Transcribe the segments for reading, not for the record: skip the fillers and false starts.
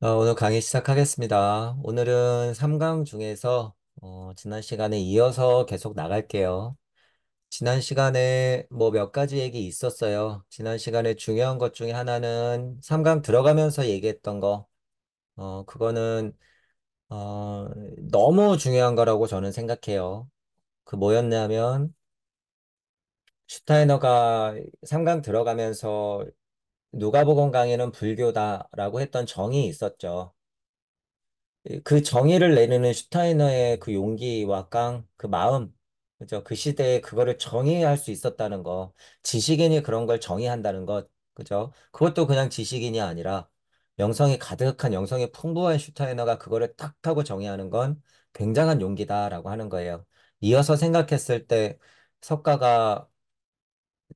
오늘 강의 시작하겠습니다. 오늘은 3강 중에서 지난 시간에 이어서 계속 나갈게요. 지난 시간에 뭐 몇 가지 얘기 있었어요. 지난 시간에 중요한 것 중에 하나는 3강 들어가면서 얘기했던 거. 그거는 어, 너무 중요한 거라고 저는 생각해요. 그 뭐였냐면 슈타이너가 3강 들어가면서 누가복음 강해는 불교다라고 했던 정의 있었죠. 그 정의를 내리는 슈타이너의 그 용기와 그 마음, 그죠? 그 시대에 그거를 정의할 수 있었다는 거, 지식인이 그런 걸 정의한다는 것, 그죠? 그것도 그냥 지식인이 아니라 영성이 가득한 영성이 풍부한 슈타이너가 그거를 딱 하고 정의하는 건 굉장한 용기다라고 하는 거예요. 이어서 생각했을 때 석가가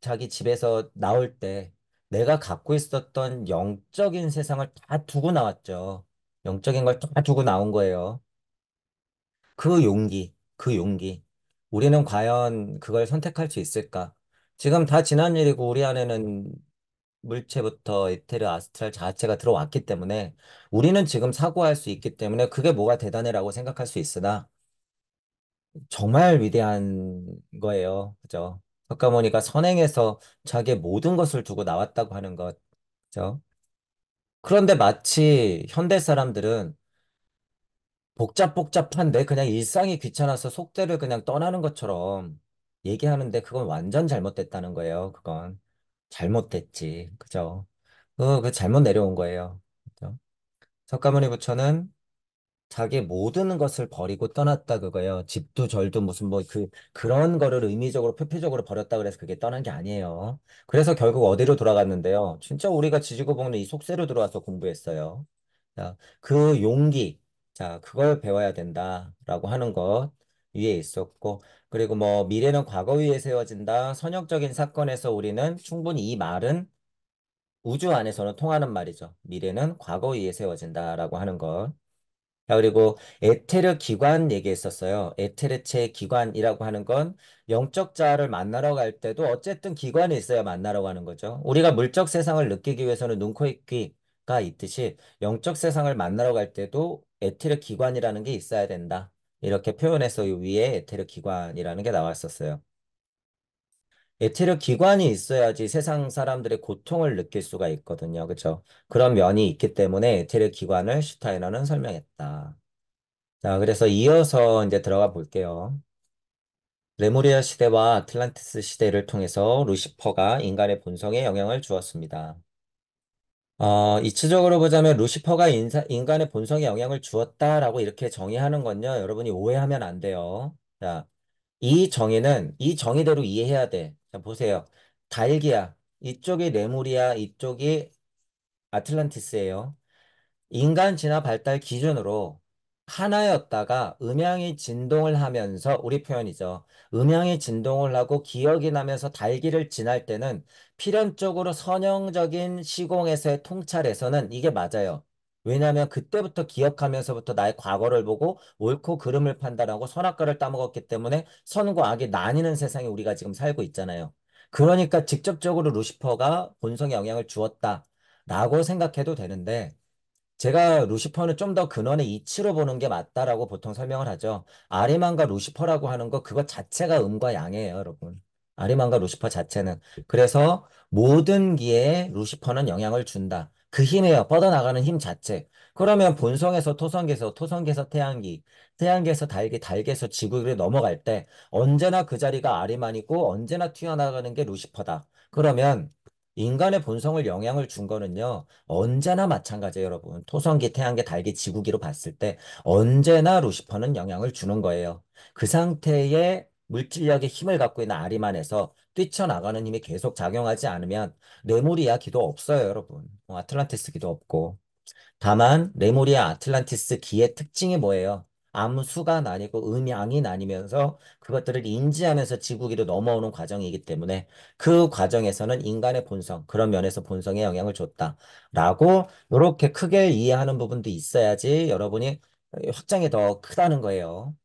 자기 집에서 나올 때 내가 갖고 있었던 영적인 세상을 다 두고 나왔죠. 영적인 걸 다 두고 나온 거예요. 그 용기, 그 용기. 우리는 과연 그걸 선택할 수 있을까? 지금 다 지난 일이고 우리 안에는 물체부터 에테르, 아스트랄 자체가 들어왔기 때문에 우리는 지금 사고할 수 있기 때문에 그게 뭐가 대단해라고 생각할 수 있으나 정말 위대한 거예요. 그죠? 석가모니가 선행해서 자기의 모든 것을 두고 나왔다고 하는 것. 그죠? 그런데 마치 현대 사람들은 복잡한데 그냥 일상이 귀찮아서 속대를 그냥 떠나는 것처럼 얘기하는데 그건 완전 잘못됐다는 거예요. 그건 잘못됐지. 그죠? 그 잘못 내려온 거예요. 그죠? 석가모니 부처는 자기 모든 것을 버리고 떠났다 그거예요. 집도 절도 무슨 뭐 그런 거를 의미적으로 표피적으로 버렸다 그래서 그게 떠난 게 아니에요. 그래서 결국 어디로 돌아갔는데요. 진짜 우리가 지지고 볶는 이 속세로 들어와서 공부했어요. 자, 그 용기. 자, 그걸 배워야 된다라고 하는 것 위에 있었고 그리고 뭐 미래는 과거 위에 세워진다. 선역적인 사건에서 우리는 충분히 이 말은 우주 안에서는 통하는 말이죠. 미래는 과거 위에 세워진다라고 하는 것. 자, 그리고 에테르 기관 얘기했었어요. 에테르체 기관이라고 하는 건 영적 자아를 만나러 갈 때도 어쨌든 기관이 있어야 만나러 가는 거죠. 우리가 물적 세상을 느끼기 위해서는 눈, 코, 입, 귀가 있듯이 영적 세상을 만나러 갈 때도 에테르 기관이라는 게 있어야 된다. 이렇게 표현해서 이 위에 에테르 기관이라는 게 나왔었어요. 에테르 기관이 있어야지 세상 사람들의 고통을 느낄 수가 있거든요. 그렇죠? 그런 면이 있기 때문에 에테르 기관을 슈타이너는 설명했다. 자, 그래서 이어서 이제 들어가 볼게요. 레무리아 시대와 아틀란티스 시대를 통해서 루시퍼가 인간의 본성에 영향을 주었습니다. 이치적으로 보자면 루시퍼가 인간의 본성에 영향을 주었다라고 이렇게 정의하는 건요, 여러분이 오해하면 안 돼요. 자, 이 정의대로 이해해야 돼. 자, 보세요. 달기야. 이쪽이 레무리아, 이쪽이 아틀란티스예요. 인간 진화 발달 기준으로 하나였다가 음양이 진동을 하면서 우리 표현이죠. 음양이 진동을 하고 기억이 나면서 달기를 지날 때는 필연적으로 선형적인 시공에서의 통찰에서는 이게 맞아요. 왜냐하면 그때부터 기억하면서부터 나의 과거를 보고 옳고 그름을 판단하고 선악과를 따먹었기 때문에 선과 악이 나뉘는 세상에 우리가 지금 살고 있잖아요. 그러니까 직접적으로 루시퍼가 본성에 영향을 주었다라고 생각해도 되는데 제가 루시퍼는 좀 더 근원의 이치로 보는 게 맞다라고 보통 설명을 하죠. 아리만과 루시퍼라고 하는 거 그거 자체가 음과 양이에요, 여러분. 아리만과 루시퍼 자체는. 그래서 모든 기에 루시퍼는 영향을 준다. 그 힘이에요. 뻗어나가는 힘 자체. 그러면 본성에서 토성계에서 토성계에서 태양기, 태양계에서 달기, 달기에서 지구를 넘어갈 때 언제나 그 자리가 아리만이고 언제나 튀어나가는 게 루시퍼다. 그러면 인간의 본성을 영향을 준 거는요. 언제나 마찬가지예요, 여러분. 토성기, 태양계, 달기, 지구기로 봤을 때 언제나 루시퍼는 영향을 주는 거예요. 그 상태의 물질력의 힘을 갖고 있는 아리만에서 뛰쳐나가는 힘이 계속 작용하지 않으면 레무리아 기도 없어요, 여러분. 아틀란티스 기도 없고. 다만 레무리아 아틀란티스 기의 특징이 뭐예요? 암수가 나뉘고 음양이 나뉘면서 그것들을 인지하면서 지구기로 넘어오는 과정이기 때문에 그 과정에서는 인간의 본성, 그런 면에서 본성에 영향을 줬다라고 이렇게 크게 이해하는 부분도 있어야지 여러분이 확장이 더 크다는 거예요.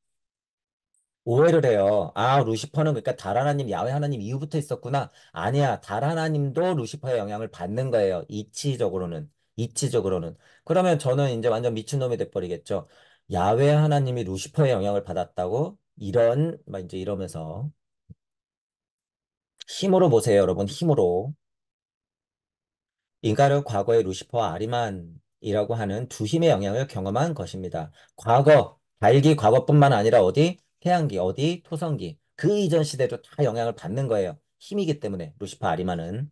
오해를 해요. 루시퍼는 그러니까 달 하나님, 야훼 하나님 이후부터 있었구나. 아니야, 달 하나님도 루시퍼의 영향을 받는 거예요. 이치적으로는. 이치적으로는. 그러면 저는 이제 완전 미친놈이 돼버리겠죠. 야훼 하나님이 루시퍼의 영향을 받았다고? 막 이제 이러면서. 힘으로 보세요, 여러분. 힘으로. 인간은 과거의 루시퍼와 아리만이라고 하는 두 힘의 영향을 경험한 것입니다. 과거, 달기 과거뿐만 아니라 어디? 태양기, 어디? 토성기. 그 이전 시대도 다 영향을 받는 거예요. 힘이기 때문에, 루시퍼 아리만은.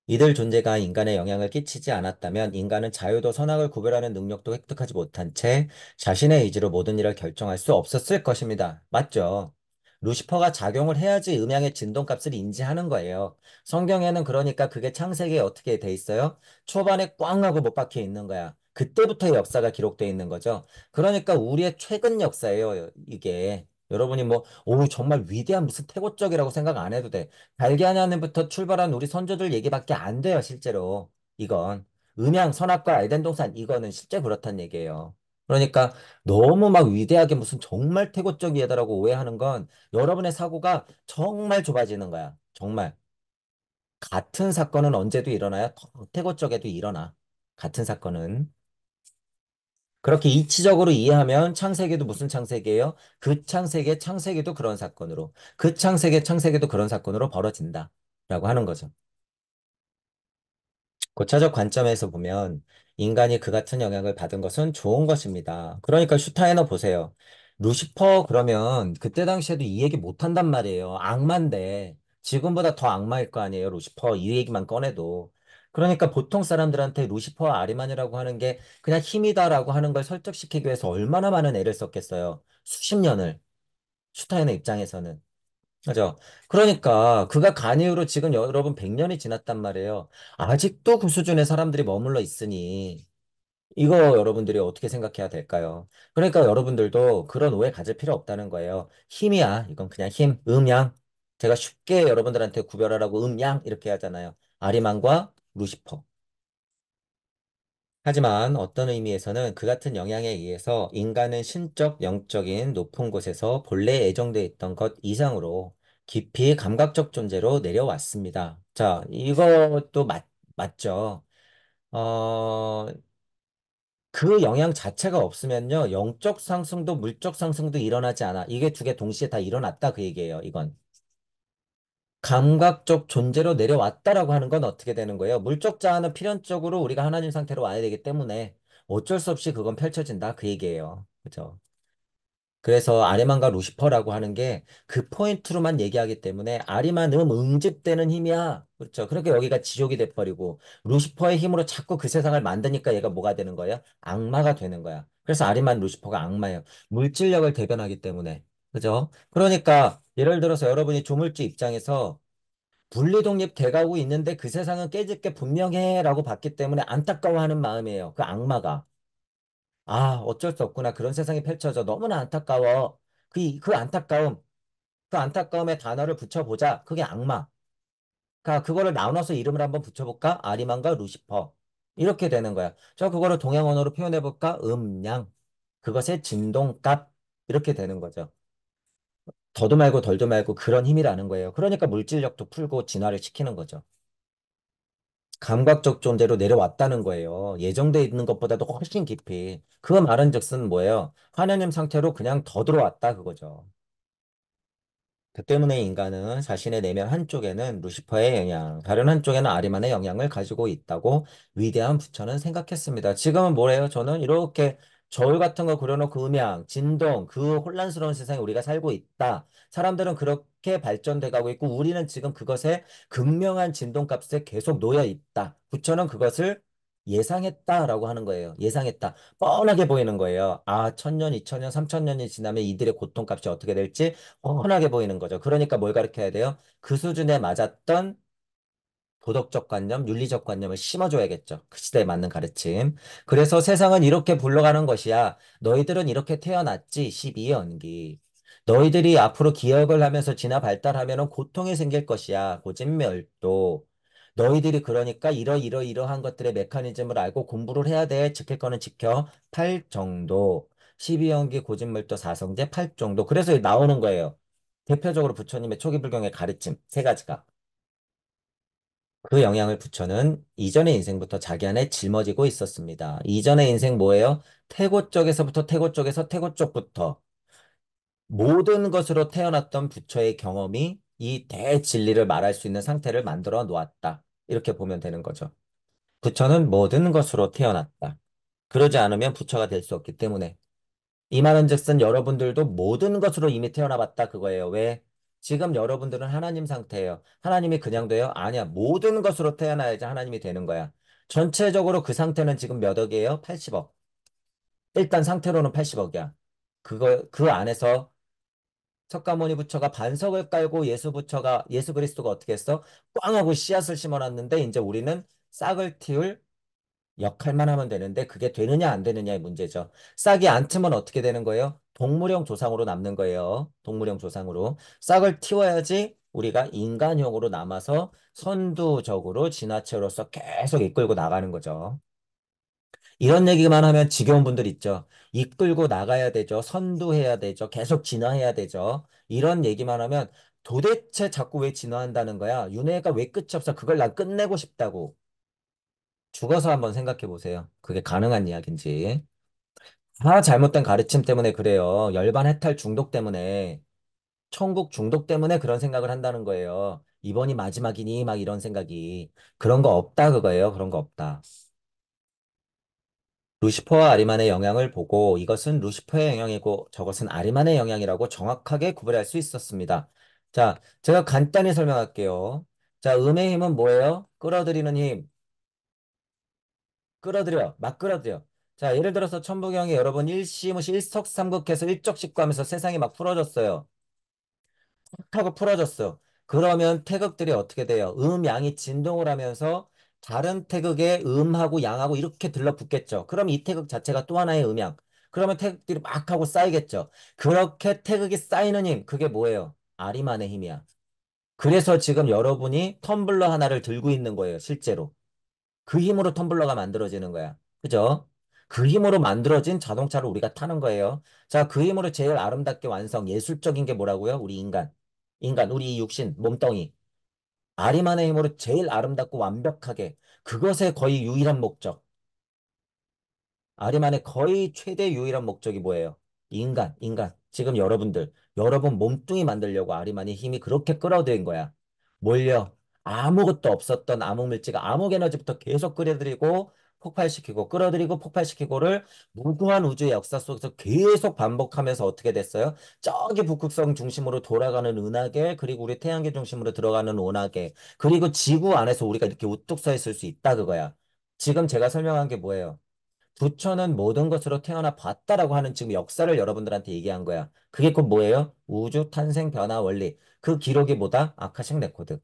이들 존재가 인간에 영향을 끼치지 않았다면 인간은 자유도 선악을 구별하는 능력도 획득하지 못한 채 자신의 의지로 모든 일을 결정할 수 없었을 것입니다. 맞죠? 루시퍼가 작용을 해야지 음양의 진동값을 인지하는 거예요. 성경에는 그러니까 그게 창세기에 어떻게 돼 있어요? 초반에 꽝 하고 못 박혀 있는 거야. 그때부터의 역사가 기록되어 있는 거죠. 그러니까 우리의 최근 역사예요, 이게. 여러분이 뭐, 오, 정말 위대한 무슨 태고적이라고 생각 안 해도 돼. 달걀하늘부터 출발한 우리 선조들 얘기밖에 안 돼요, 실제로. 이건. 음양, 선악과 에덴 동산, 이거는 실제 그렇단 얘기예요. 그러니까 너무 막 위대하게 무슨 정말 태고적이다라고 오해하는 건 여러분의 사고가 정말 좁아지는 거야. 정말. 같은 사건은 언제도 일어나요? 더 태고적에도 일어나. 같은 사건은. 그렇게 이치적으로 이해하면 창세기도 무슨 창세기예요? 그 창세기의 창세기도 그런 사건으로, 그 창세기의 창세기도 그런 사건으로 벌어진다. 라고 하는 거죠. 고차적 관점에서 보면 인간이 그 같은 영향을 받은 것은 좋은 것입니다. 그러니까 슈타이너 보세요. 루시퍼 그러면 그때 당시에도 이 얘기 못 한단 말이에요. 악마인데 지금보다 더 악마일 거 아니에요. 루시퍼 이 얘기만 꺼내도. 그러니까 보통 사람들한테 루시퍼와 아리만이라고 하는 게 그냥 힘이다라고 하는 걸 설득시키기 위해서 얼마나 많은 애를 썼겠어요. 수십 년을. 슈타이너 입장에서는. 그죠? 그러니까 그가 간 이후로 지금 여러분 100년이 지났단 말이에요. 아직도 그 수준의 사람들이 머물러 있으니 이거 여러분들이 어떻게 생각해야 될까요? 그러니까 여러분들도 그런 오해 가질 필요 없다는 거예요. 힘이야. 이건 그냥 힘, 음양. 제가 쉽게 여러분들한테 구별하라고 음양 이렇게 하잖아요. 아리만과 루시퍼. 하지만 어떤 의미에서는 그 같은 영향에 의해서 인간은 신적, 영적인 높은 곳에서 본래 예정되어 있던 것 이상으로 깊이 감각적 존재로 내려왔습니다. 자, 이것도 맞죠. 어, 그 영향 자체가 없으면요, 영적 상승도 물적 상승도 일어나지 않아. 이게 두 개 동시에 다 일어났다 그 얘기예요, 이건. 감각적 존재로 내려왔다라고 하는 건 어떻게 되는 거예요? 물적 자아는 필연적으로 우리가 하나님 상태로 와야 되기 때문에 어쩔 수 없이 그건 펼쳐진다 그 얘기예요. 그죠? 그래서 아리만과 루시퍼라고 하는 게 그 포인트로만 얘기하기 때문에 아리만은 응집되는 힘이야. 그렇죠. 그러니까 여기가 지옥이 돼버리고 루시퍼의 힘으로 자꾸 그 세상을 만드니까 얘가 뭐가 되는 거야? 악마가 되는 거야. 그래서 아리만 루시퍼가 악마예요. 물질력을 대변하기 때문에. 그죠? 그러니까 예를 들어서 여러분이 조물주 입장에서 분리독립 돼가고 있는데 그 세상은 깨질 게 분명해라고 봤기 때문에 안타까워하는 마음이에요. 그 악마가. 아, 어쩔 수 없구나. 그런 세상이 펼쳐져. 너무나 안타까워. 그 안타까움, 그 안타까움의 단어를 붙여보자. 그게 악마. 그러니까 그거를 나눠서 이름을 한번 붙여볼까? 아리만과 루시퍼. 이렇게 되는 거야. 저 그거를 동양 언어로 표현해볼까? 음양. 그것의 진동값. 이렇게 되는 거죠. 더도 말고 덜도 말고 그런 힘이라는 거예요. 그러니까 물질력도 풀고 진화를 시키는 거죠. 감각적 존재로 내려왔다는 거예요. 예정돼 있는 것보다도 훨씬 깊이. 그 말은즉슨 뭐예요? 하나님 상태로 그냥 더 들어왔다 그거죠. 그 때문에 인간은 자신의 내면 한쪽에는 루시퍼의 영향, 다른 한쪽에는 아리만의 영향을 가지고 있다고 위대한 부처는 생각했습니다. 지금은 뭐래요? 저는 이렇게 저울 같은 거 그려놓고 음향, 진동, 그 혼란스러운 세상에 우리가 살고 있다. 사람들은 그렇게 발전돼 가고 있고 우리는 지금 그것에 극명한 진동값에 계속 놓여 있다. 부처는 그것을 예상했다라고 하는 거예요. 예상했다. 뻔하게 보이는 거예요. 아, 1000년, 2000년, 3000년이 지나면 이들의 고통값이 어떻게 될지 뻔하게 보이는 거죠. 그러니까 뭘 가르쳐야 돼요? 그 수준에 맞았던 도덕적 관념, 윤리적 관념을 심어줘야겠죠. 그 시대에 맞는 가르침. 그래서 세상은 이렇게 굴러가는 것이야. 너희들은 이렇게 태어났지. 12연기. 너희들이 앞으로 기억을 하면서 진화 발달하면 고통이 생길 것이야. 고진멸도. 너희들이 그러니까 이러이러한 것들의 메커니즘을 알고 공부를 해야 돼. 지킬 거는 지켜. 8 정도. 12연기 고진멸도 사성제 8 정도. 그래서 나오는 거예요. 대표적으로 부처님의 초기 불경의 가르침 세 가지가. 그 영향을 부처는 이전의 인생부터 자기 안에 짊어지고 있었습니다. 이전의 인생 뭐예요? 태고 쪽에서부터 태고 쪽에서 태고 쪽부터 모든 것으로 태어났던 부처의 경험이 이 대진리를 말할 수 있는 상태를 만들어 놓았다. 이렇게 보면 되는 거죠. 부처는 모든 것으로 태어났다. 그러지 않으면 부처가 될 수 없기 때문에. 이 말은즉슨 여러분들도 모든 것으로 이미 태어나 봤다 그거예요. 왜? 지금 여러분들은 하나님 상태예요. 하나님이 그냥 돼요? 아니야. 모든 것으로 태어나야지 하나님이 되는 거야. 전체적으로 그 상태는 지금 몇 억이에요? 80억. 일단 상태로는 80억이야. 그 안에서 석가모니 부처가 반석을 깔고 예수 그리스도가 어떻게 했어? 꽝 하고 씨앗을 심어놨는데 이제 우리는 싹을 틔울 역할만 하면 되는데 그게 되느냐 안 되느냐의 문제죠. 싹이 안 트면 어떻게 되는 거예요? 동물형 조상으로 남는 거예요. 동물형 조상으로. 싹을 틔워야지 우리가 인간형으로 남아서 선두적으로 진화체로서 계속 이끌고 나가는 거죠. 이런 얘기만 하면 지겨운 분들 있죠. 이끌고 나가야 되죠. 선두해야 되죠. 계속 진화해야 되죠. 이런 얘기만 하면 도대체 자꾸 왜 진화한다는 거야? 윤회가 왜 끝이 없어? 그걸 난 끝내고 싶다고. 죽어서 한번 생각해 보세요. 그게 가능한 이야기인지. 다 잘못된 가르침 때문에 그래요. 열반 해탈 중독 때문에, 천국 중독 때문에 그런 생각을 한다는 거예요. 이번이 마지막이니? 막 이런 생각이. 그런 거 없다 그거예요. 그런 거 없다. 루시퍼와 아리만의 영향을 보고 이것은 루시퍼의 영향이고 저것은 아리만의 영향이라고 정확하게 구별할 수 있었습니다. 자, 제가 간단히 설명할게요. 자, 음의 힘은 뭐예요? 끌어들이는 힘. 끌어들여. 막 끌어들여. 자, 예를 들어서 천부경이 여러분 일시무시 일석삼극해서 일적십구하면서 세상이 막 풀어졌어요. 하고 풀어졌어. 그러면 태극들이 어떻게 돼요? 양이 진동을 하면서 다른 태극에 음하고 양하고 이렇게 들러붙겠죠. 그럼 이 태극 자체가 또 하나의 음양. 그러면 태극들이 막 하고 쌓이겠죠. 그렇게 태극이 쌓이는 힘, 그게 뭐예요? 아리만의 힘이야. 그래서 지금 여러분이 텀블러 하나를 들고 있는 거예요, 실제로. 그 힘으로 텀블러가 만들어지는 거야. 그죠? 그 힘으로 만들어진 자동차를 우리가 타는 거예요. 자, 그 힘으로 제일 아름답게 완성, 예술적인 게 뭐라고요? 우리 인간. 인간, 우리 이 육신, 몸뚱이. 아리만의 힘으로 제일 아름답고 완벽하게. 그것의 거의 유일한 목적. 아리만의 거의 최대 유일한 목적이 뭐예요? 인간. 지금 여러분 몸뚱이 만들려고 아리만의 힘이 그렇게 끌어들인 거야. 뭘요? 아무것도 없었던 암흑물질가 암흑 에너지부터 계속 끌어들이고 폭발시키고 끌어들이고 폭발시키고를 무궁한 우주의 역사 속에서 계속 반복하면서 어떻게 됐어요? 저기 북극성 중심으로 돌아가는 은하계 그리고 우리 태양계 중심으로 들어가는 은하계 그리고 지구 안에서 우리가 이렇게 우뚝 서 있을 수 있다 그거야. 지금 제가 설명한 게 뭐예요? 부처는 모든 것으로 태어나 봤다라고 하는 지금 역사를 여러분들한테 얘기한 거야. 그게 곧 뭐예요? 우주 탄생 변화 원리. 그 기록이 뭐다? 아카식 레코드.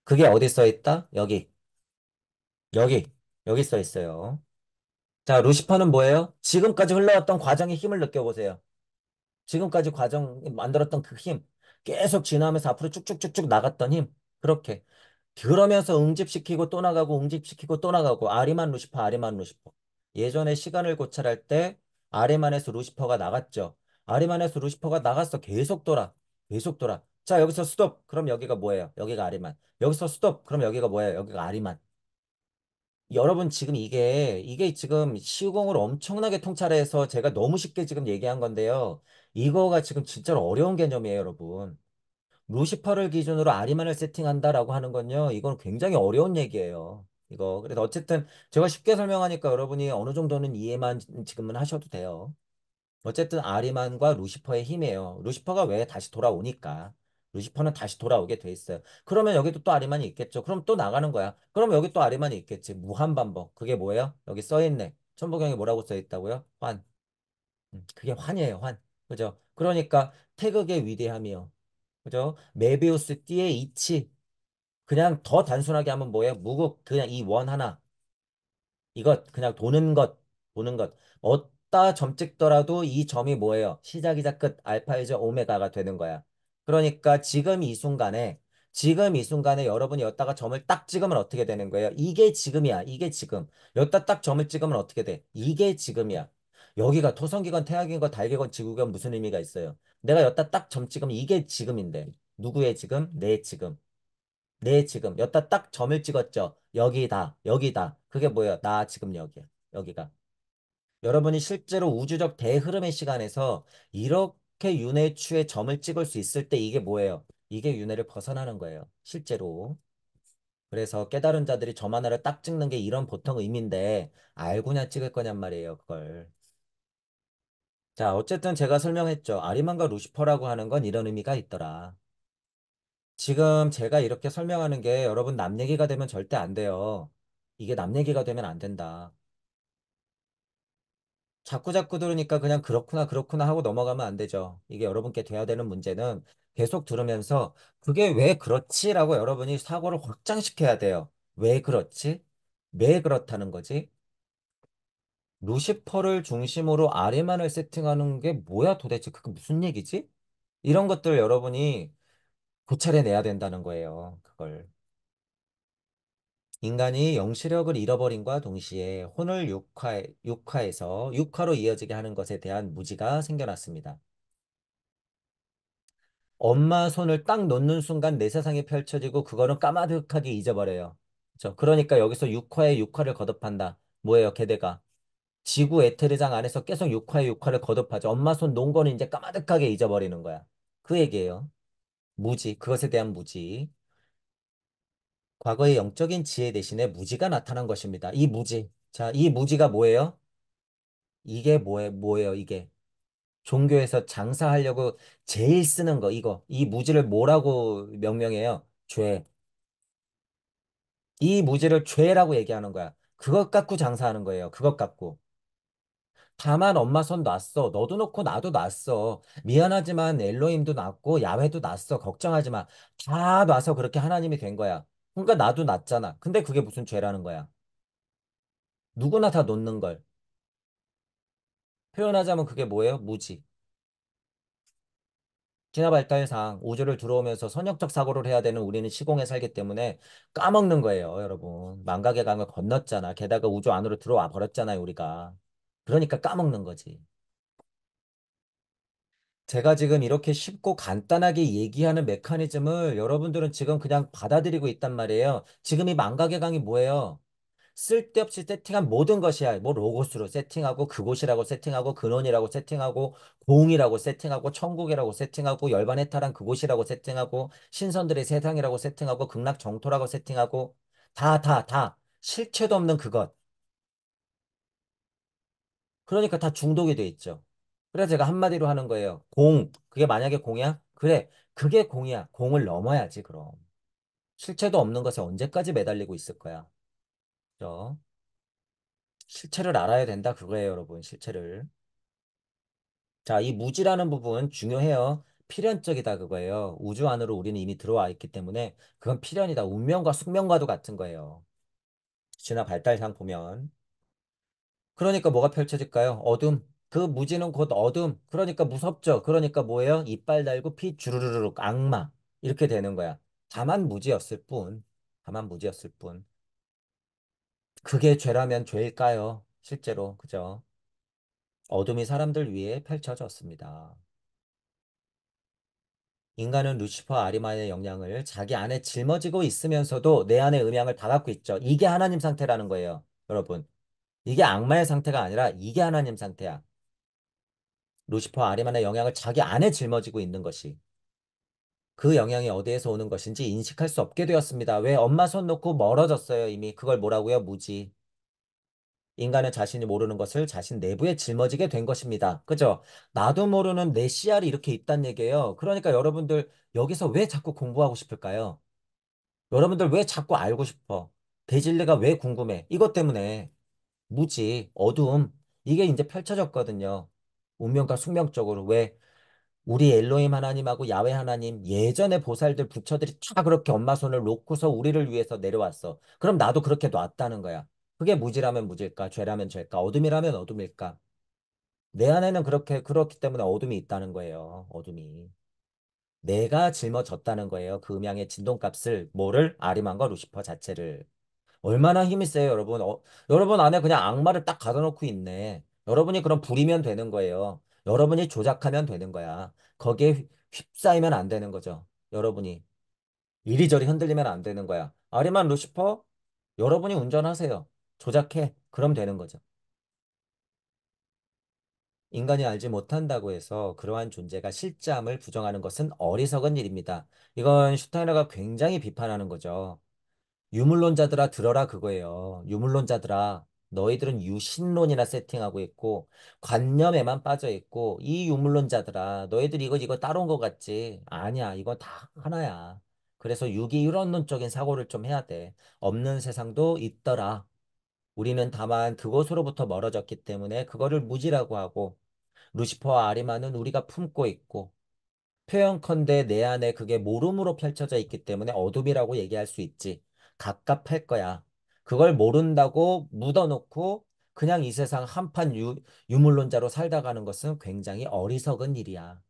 그게 어디 써 있다? 여기, 여기 써 있어요. 자, 루시퍼는 뭐예요? 지금까지 흘러왔던 과정의 힘을 느껴보세요. 지금까지 과정 만들었던 그 힘. 계속 진화하면서 앞으로 쭉쭉쭉쭉 나갔던 힘. 그렇게. 그러면서 응집시키고 또 나가고 응집시키고 또 나가고 아리만 루시퍼. 예전에 시간을 고찰할 때 아리만에서 루시퍼가 나갔죠. 아리만에서 루시퍼가 나갔어. 계속 돌아. 계속 돌아. 자, 여기서 스톱. 그럼 여기가 뭐예요? 여기가 아리만. 여기서 스톱. 그럼 여기가 뭐예요? 여기가 아리만. 여러분 지금 이게 지금 시공을 엄청나게 통찰해서 제가 너무 쉽게 지금 얘기한 건데요. 이거가 지금 진짜로 어려운 개념이에요, 여러분. 루시퍼를 기준으로 아리만을 세팅한다라고 하는 건요. 이건 굉장히 어려운 얘기예요. 이거. 그래서 어쨌든 제가 쉽게 설명하니까 여러분이 어느 정도는 이해만 지금은 하셔도 돼요. 어쨌든 아리만과 루시퍼의 힘이에요. 루시퍼가 왜 다시 돌아오니까. 루시퍼는 다시 돌아오게 돼 있어요. 그러면 여기도 또 아리만이 있겠죠. 그럼 또 나가는 거야. 그럼 여기 또 아리만이 있겠지. 무한반복. 그게 뭐예요? 여기 써있네. 천부경에 뭐라고 써있다고요? 환. 그게 환이에요, 환. 그죠? 그러니까 태극의 위대함이요. 그죠? 메비우스 띠의 이치. 그냥 더 단순하게 하면 뭐예요? 무극, 그냥 이 원 하나. 이것, 그냥 도는 것. 어디다 점 찍더라도 이 점이 뭐예요? 시작이자 끝, 알파이자 오메가가 되는 거야. 그러니까 지금 이 순간에 여러분이 여기다가 점을 딱 찍으면 어떻게 되는 거예요? 이게 지금이야, 이게 지금. 여기다 딱 점을 찍으면 어떻게 돼? 이게 지금이야. 여기가 토성기건, 태양기건, 달기건, 지구건 무슨 의미가 있어요? 내가 여기다 딱 점 찍으면 이게 지금인데. 누구의 지금? 내 지금. 내 지금. 여기다 딱 점을 찍었죠. 여기다, 여기다. 그게 뭐예요? 나 지금 여기야. 여기가. 여러분이 실제로 우주적 대흐름의 시간에서 이렇게 윤회의 추에 점을 찍을 수 있을 때 이게 뭐예요? 이게 윤회를 벗어나는 거예요. 실제로. 그래서 깨달은 자들이 점 하나를 딱 찍는 게 이런 보통 의미인데 알고냐 찍을 거냔 말이에요. 그걸. 자, 어쨌든 제가 설명했죠. 아리만과 루시퍼라고 하는 건 이런 의미가 있더라. 지금 제가 이렇게 설명하는 게 여러분 남 얘기가 되면 절대 안 돼요. 이게 남 얘기가 되면 안 된다. 자꾸자꾸 들으니까 그냥 그렇구나, 그렇구나 하고 넘어가면 안 되죠. 이게 여러분께 돼야 되는 문제는 계속 들으면서 그게 왜 그렇지라고 여러분이 사고를 확장시켜야 돼요. 왜 그렇지? 왜 그렇다는 거지? 루시퍼를 중심으로 아리만을 세팅하는 게 뭐야 도대체? 그게 무슨 얘기지? 이런 것들 여러분이 고찰해 내야 된다는 거예요. 그걸. 인간이 영시력을 잃어버림과 동시에 혼을 육화에서 육화로 이어지게 하는 것에 대한 무지가 생겨났습니다. 엄마 손을 딱 놓는 순간 내 세상이 펼쳐지고 그거는 까마득하게 잊어버려요. 그렇죠? 그러니까 여기서 육화에 육화를 거듭한다. 뭐예요, 게대가? 지구 에테르장 안에서 계속 육화에 육화를 거듭하죠. 엄마 손 놓은 거는 이제 까마득하게 잊어버리는 거야. 그 얘기예요. 무지, 그것에 대한 무지. 과거의 영적인 지혜 대신에 무지가 나타난 것입니다. 이 무지. 자, 이 무지가 뭐예요? 이게 뭐예요, 이게? 종교에서 장사하려고 제일 쓰는 거, 이거. 이 무지를 뭐라고 명명해요? 죄. 이 무지를 죄라고 얘기하는 거야. 그것 갖고 장사하는 거예요. 그것 갖고. 다만 엄마 손 놨어. 너도 놓고 나도 놨어. 미안하지만 엘로힘도 놨고 야훼도 놨어. 걱정하지 마. 다 놔서 그렇게 하나님이 된 거야. 그러니까 나도 놨잖아. 근데 그게 무슨 죄라는 거야. 누구나 다 놓는 걸. 표현하자면 그게 뭐예요? 무지. 진화 발달상 우주를 들어오면서 선역적 사고를 해야 되는 우리는 시공에 살기 때문에 까먹는 거예요, 여러분. 망각의 강을 건넜잖아. 게다가 우주 안으로 들어와 버렸잖아요, 우리가. 그러니까 까먹는 거지. 제가 지금 이렇게 쉽고 간단하게 얘기하는 메커니즘을 여러분들은 지금 그냥 받아들이고 있단 말이에요. 지금 이 망각의 강이 뭐예요? 쓸데없이 세팅한 모든 것이야. 뭐 로고스로 세팅하고 그곳이라고 세팅하고 근원이라고 세팅하고 공이라고 세팅하고 천국이라고 세팅하고 열반해탈한 그곳이라고 세팅하고 신선들의 세상이라고 세팅하고 극락정토라고 세팅하고 다 실체도 없는 그것. 그러니까 다 중독이 돼 있죠. 그래서 제가 한마디로 하는 거예요. 공. 그게 만약에 공이야? 그래. 그게 공이야. 공을 넘어야지 그럼. 실체도 없는 것에 언제까지 매달리고 있을 거야. 그죠? 실체를 알아야 된다 그거예요, 여러분. 실체를. 자, 이 무지라는 부분 중요해요. 필연적이다 그거예요. 우주 안으로 우리는 이미 들어와 있기 때문에 그건 필연이다. 운명과 숙명과도 같은 거예요. 진화 발달상 보면. 그러니까 뭐가 펼쳐질까요? 어둠. 그 무지는 곧 어둠. 그러니까 무섭죠. 그러니까 뭐예요? 이빨 달고 피 주르르륵 악마. 이렇게 되는 거야. 다만 무지였을 뿐. 다만 무지였을 뿐. 그게 죄라면 죄일까요? 실제로. 그죠? 어둠이 사람들 위해 펼쳐졌습니다. 인간은 루시퍼 아리마의 영향을 자기 안에 짊어지고 있으면서도 내 안에 음향을 다 갖고 있죠. 이게 하나님 상태라는 거예요. 여러분. 이게 악마의 상태가 아니라 이게 하나님 상태야. 루시퍼 아리만의 영향을 자기 안에 짊어지고 있는 것이. 그 영향이 어디에서 오는 것인지 인식할 수 없게 되었습니다. 왜 엄마 손 놓고 멀어졌어요, 이미. 그걸 뭐라고요? 무지. 인간은 자신이 모르는 것을 자신 내부에 짊어지게 된 것입니다. 그죠? 나도 모르는 내 씨알이 이렇게 있단 얘기예요. 그러니까 여러분들 여기서 왜 자꾸 공부하고 싶을까요? 여러분들 왜 자꾸 알고 싶어? 대진리가 왜 궁금해? 이것 때문에 무지, 어두움 이게 이제 펼쳐졌거든요. 운명과 숙명적으로 왜 우리 엘로힘 하나님하고 야훼 하나님 예전에 보살들 부처들이 다 그렇게 엄마 손을 놓고서 우리를 위해서 내려왔어. 그럼 나도 그렇게 놨다는 거야. 그게 무지라면 무지일까? 죄라면 죄일까? 어둠이라면 어둠일까? 내 안에는 그렇기 때문에 어둠이 있다는 거예요. 어둠이. 내가 짊어졌다는 거예요. 그 음양의 진동값을 뭐를? 아리만과 루시퍼 자체를. 얼마나 힘이 세요, 여러분. 여러분 안에 그냥 악마를 딱 가둬놓고 있네. 여러분이 그럼 부리면 되는 거예요. 여러분이 조작하면 되는 거야. 거기에 휩싸이면 안 되는 거죠. 여러분이. 이리저리 흔들리면 안 되는 거야. 아리만 루시퍼, 여러분이 운전하세요. 조작해. 그럼 되는 거죠. 인간이 알지 못한다고 해서 그러한 존재가 실제함을 부정하는 것은 어리석은 일입니다. 이건 슈타이너가 굉장히 비판하는 거죠. 유물론자들아 들어라 그거예요. 유물론자들아 너희들은 유신론이나 세팅하고 있고 관념에만 빠져 있고 이 유물론자들아 너희들 이거 따로 온 것 같지? 아니야. 이건 다 하나야. 그래서 유기유론론적인 사고를 좀 해야 돼. 없는 세상도 있더라. 우리는 다만 그것으로부터 멀어졌기 때문에 그거를 무지라고 하고 루시퍼와 아리마는 우리가 품고 있고 표현컨대 내 안에 그게 모름으로 펼쳐져 있기 때문에 어둠이라고 얘기할 수 있지. 갑갑할 거야. 그걸 모른다고 묻어놓고 그냥 이 세상 한판 유물론자로 살다 가는 것은 굉장히 어리석은 일이야.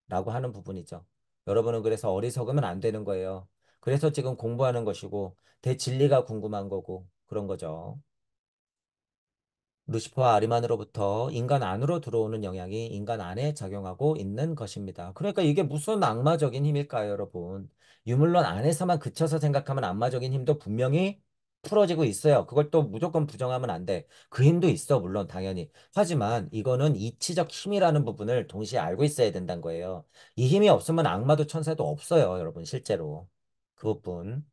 라고 하는 부분이죠. 여러분은 그래서 어리석으면 안 되는 거예요. 그래서 지금 공부하는 것이고 대진리가 궁금한 거고 그런 거죠. 루시퍼와 아리만으로부터 인간 안으로 들어오는 영향이 인간 안에 작용하고 있는 것입니다. 그러니까 이게 무슨 악마적인 힘일까요, 여러분? 유물론 안에서만 그쳐서 생각하면 악마적인 힘도 분명히 풀어지고 있어요. 그걸 또 무조건 부정하면 안 돼. 그 힘도 있어, 물론 당연히. 하지만 이거는 이치적 힘이라는 부분을 동시에 알고 있어야 된다는 거예요. 이 힘이 없으면 악마도 천사도 없어요, 여러분, 실제로. 그 부분.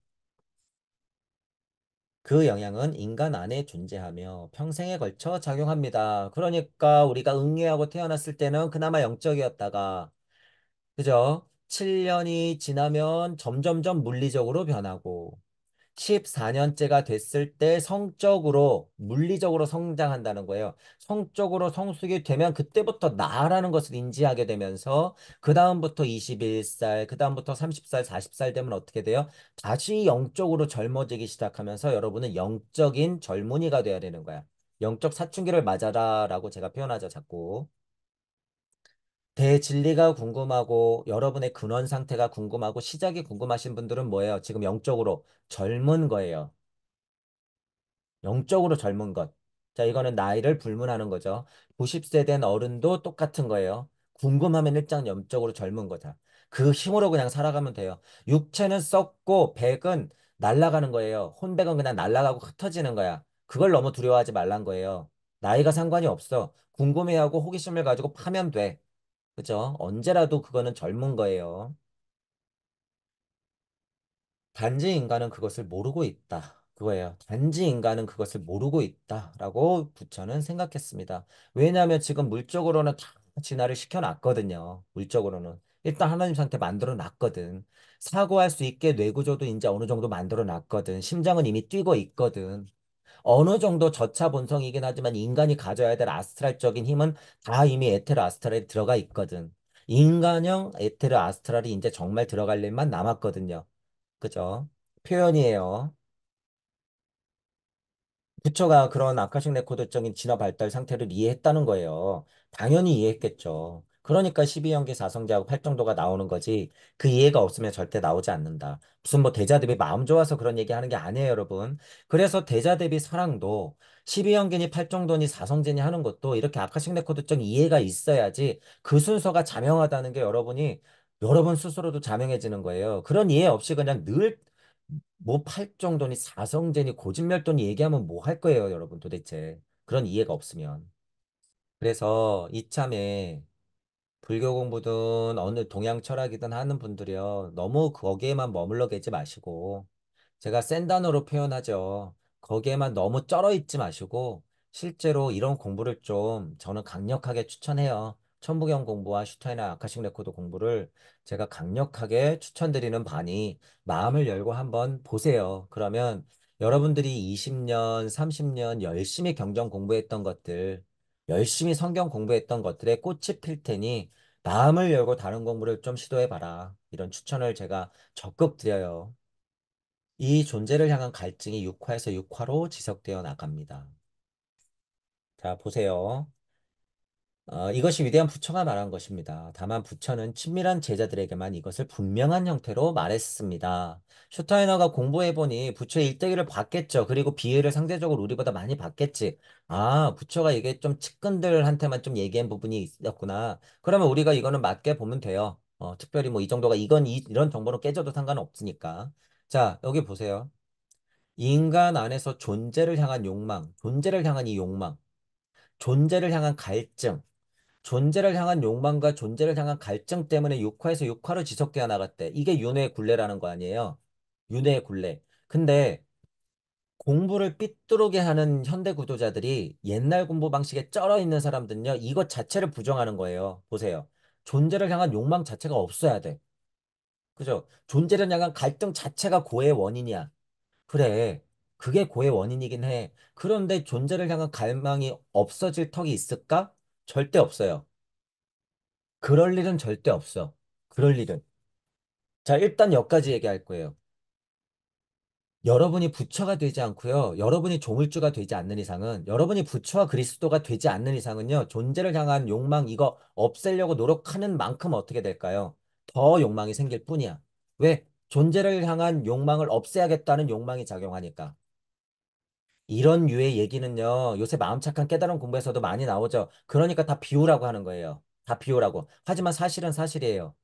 그 영향은 인간 안에 존재하며 평생에 걸쳐 작용합니다. 그러니까 우리가 응애하고 태어났을 때는 그나마 영적이었다가, 그죠? 7년이 지나면 점점점 물리적으로 변하고, 14년째가 됐을 때 성적으로, 물리적으로 성장한다는 거예요. 성적으로 성숙이 되면 그때부터 나라는 것을 인지하게 되면서, 그다음부터 21살, 그다음부터 30살, 40살 되면 어떻게 돼요? 다시 영적으로 젊어지기 시작하면서 여러분은 영적인 젊은이가 돼야 되는 거야. 영적 사춘기를 맞아라 라고 제가 표현하죠, 자꾸. 대진리가 궁금하고 여러분의 근원 상태가 궁금하고 시작이 궁금하신 분들은 뭐예요? 지금 영적으로 젊은 거예요. 영적으로 젊은 것. 자, 이거는 나이를 불문하는 거죠. 90세 된 어른도 똑같은 거예요. 궁금하면 일단 영적으로 젊은 거다. 그 힘으로 그냥 살아가면 돼요. 육체는 썩고 백은 날아가는 거예요. 혼백은 그냥 날아가고 흩어지는 거야. 그걸 너무 두려워하지 말란 거예요. 나이가 상관이 없어. 궁금해하고 호기심을 가지고 파면 돼. 그죠? 언제라도 그거는 젊은 거예요. 단지 인간은 그것을 모르고 있다. 그거예요. 단지 인간은 그것을 모르고 있다라고 부처는 생각했습니다. 왜냐하면 지금 물적으로는 다 진화를 시켜놨거든요. 물적으로는. 일단 하나님 상태 만들어 놨거든. 사고할 수 있게 뇌구조도 이제 어느 정도 만들어 놨거든. 심장은 이미 뛰고 있거든. 어느 정도 저차 본성이긴 하지만 인간이 가져야 될 아스트랄적인 힘은 다 이미 에테르 아스트랄에 들어가 있거든. 인간형 에테르 아스트랄이 이제 정말 들어갈 일만 남았거든요. 그죠? 표현이에요. 부처가 그런 아카식 레코드적인 진화 발달 상태를 이해했다는 거예요. 당연히 이해했겠죠. 그러니까 12형제 사성자하고 팔정도가 나오는 거지. 그 이해가 없으면 절대 나오지 않는다. 무슨 뭐 대자대비 마음 좋아서 그런 얘기 하는 게 아니에요, 여러분. 그래서 대자대비 사랑도 12형제니 팔정도니 사성제니 하는 것도 이렇게 아카식 레코드적 이해가 있어야지 그 순서가 자명하다는 게 여러분 스스로도 자명해지는 거예요. 그런 이해 없이 그냥 늘 뭐 팔정도니 사성제니 고진멸도니 얘기하면 뭐 할 거예요, 여러분 도대체. 그런 이해가 없으면. 그래서 이참에 불교 공부든 어느 동양 철학이든 하는 분들이요. 너무 거기에만 머물러 계지 마시고 제가 센 단어로 표현하죠. 거기에만 너무 쩔어 있지 마시고 실제로 이런 공부를 좀 저는 강력하게 추천해요. 천부경 공부와 슈타인의 아카식 레코드 공부를 제가 강력하게 추천드리는 바니 마음을 열고 한번 보세요. 그러면 여러분들이 20년, 30년 열심히 경전 공부했던 것들, 열심히 성경 공부했던 것들에 꽃이 필 테니 마음을 열고 다른 공부를 좀 시도해봐라. 이런 추천을 제가 적극 드려요. 이 존재를 향한 갈증이 육화에서 육화로 지속되어 나갑니다. 자, 보세요. 이것이 위대한 부처가 말한 것입니다. 다만 부처는 친밀한 제자들에게만 이것을 분명한 형태로 말했습니다. 슈타이너가 공부해보니 부처의 일대기를 봤겠죠. 그리고 비애를 상대적으로 우리보다 많이 봤겠지. 아, 부처가 이게 좀 측근들한테만 좀 얘기한 부분이 있었구나. 그러면 우리가 이거는 맞게 보면 돼요. 특별히 뭐 이 정도가 이런 정보는 깨져도 상관은 없으니까. 자, 여기 보세요. 인간 안에서 존재를 향한 욕망, 존재를 향한 이 욕망, 존재를 향한 갈증, 존재를 향한 욕망과 존재를 향한 갈증 때문에 육화에서 육화로 지속되어 나갔대. 이게 윤회의 굴레라는 거 아니에요? 윤회의 굴레. 근데 공부를 삐뚤게 하는 현대 구도자들이 옛날 공부 방식에 쩔어 있는 사람들은요, 이것 자체를 부정하는 거예요. 보세요. 존재를 향한 욕망 자체가 없어야 돼. 그죠? 존재를 향한 갈등 자체가 고의 원인이야. 그래. 그게 고의 원인이긴 해. 그런데 존재를 향한 갈망이 없어질 턱이 있을까? 절대 없어요. 그럴 일은 절대 없어. 그럴 일은. 자, 일단 여기까지 얘기할 거예요. 여러분이 부처가 되지 않고요. 여러분이 조물주가 되지 않는 이상은, 여러분이 부처와 그리스도가 되지 않는 이상은요. 존재를 향한 욕망 이거 없애려고 노력하는 만큼 어떻게 될까요? 더 욕망이 생길 뿐이야. 왜? 존재를 향한 욕망을 없애야겠다는 욕망이 작용하니까. 이런 류의 얘기는요, 요새 마음 착한 깨달음 공부에서도 많이 나오죠. 그러니까 다 비우라고 하는 거예요. 다 비우라고. 하지만 사실은 사실이에요.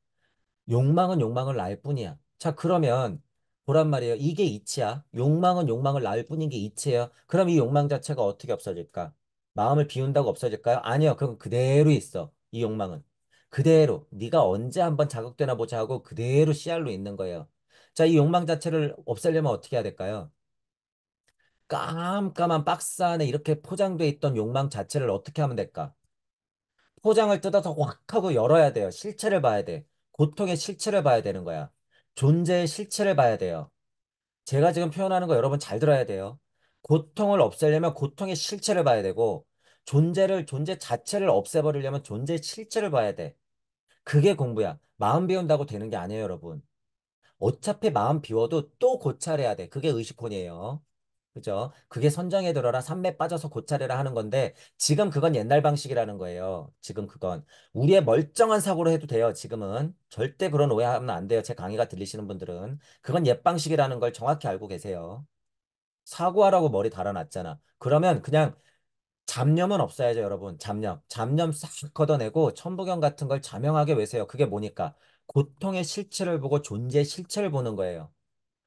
욕망은 욕망을 낳을 뿐이야. 자, 그러면 보란 말이에요. 이게 이치야. 욕망은 욕망을 낳을 뿐인 게 이치예요. 그럼 이 욕망 자체가 어떻게 없어질까? 마음을 비운다고 없어질까요? 아니요. 그건 그대로 있어. 이 욕망은. 그대로. 네가 언제 한번 자극되나 보자 하고 그대로 씨알로 있는 거예요. 자, 이 욕망 자체를 없애려면 어떻게 해야 될까요? 깜깜한 박스 안에 이렇게 포장돼 있던 욕망 자체를 어떻게 하면 될까? 포장을 뜯어서 확 하고 열어야 돼요. 실체를 봐야 돼. 고통의 실체를 봐야 되는 거야. 존재의 실체를 봐야 돼요. 제가 지금 표현하는 거 여러분 잘 들어야 돼요. 고통을 없애려면 고통의 실체를 봐야 되고, 존재 자체를 없애버리려면 존재의 실체를 봐야 돼. 그게 공부야. 마음 비운다고 되는 게 아니에요, 여러분. 어차피 마음 비워도 또 고찰해야 돼. 그게 의식혼이에요. 그죠? 그게 선정에 들어라 삼매 빠져서 고찰해라 하는 건데 지금 그건 옛날 방식이라는 거예요. 지금 그건 우리의 멀쩡한 사고로 해도 돼요. 지금은 절대 그런 오해하면 안 돼요. 제 강의가 들리시는 분들은 그건 옛 방식이라는 걸 정확히 알고 계세요. 사고하라고 머리 달아놨잖아. 그러면 그냥 잡념은 없어야죠, 여러분. 잡념 싹 걷어내고 천부경 같은 걸 자명하게 외세요. 그게 뭐니까 고통의 실체를 보고 존재의 실체를 보는 거예요.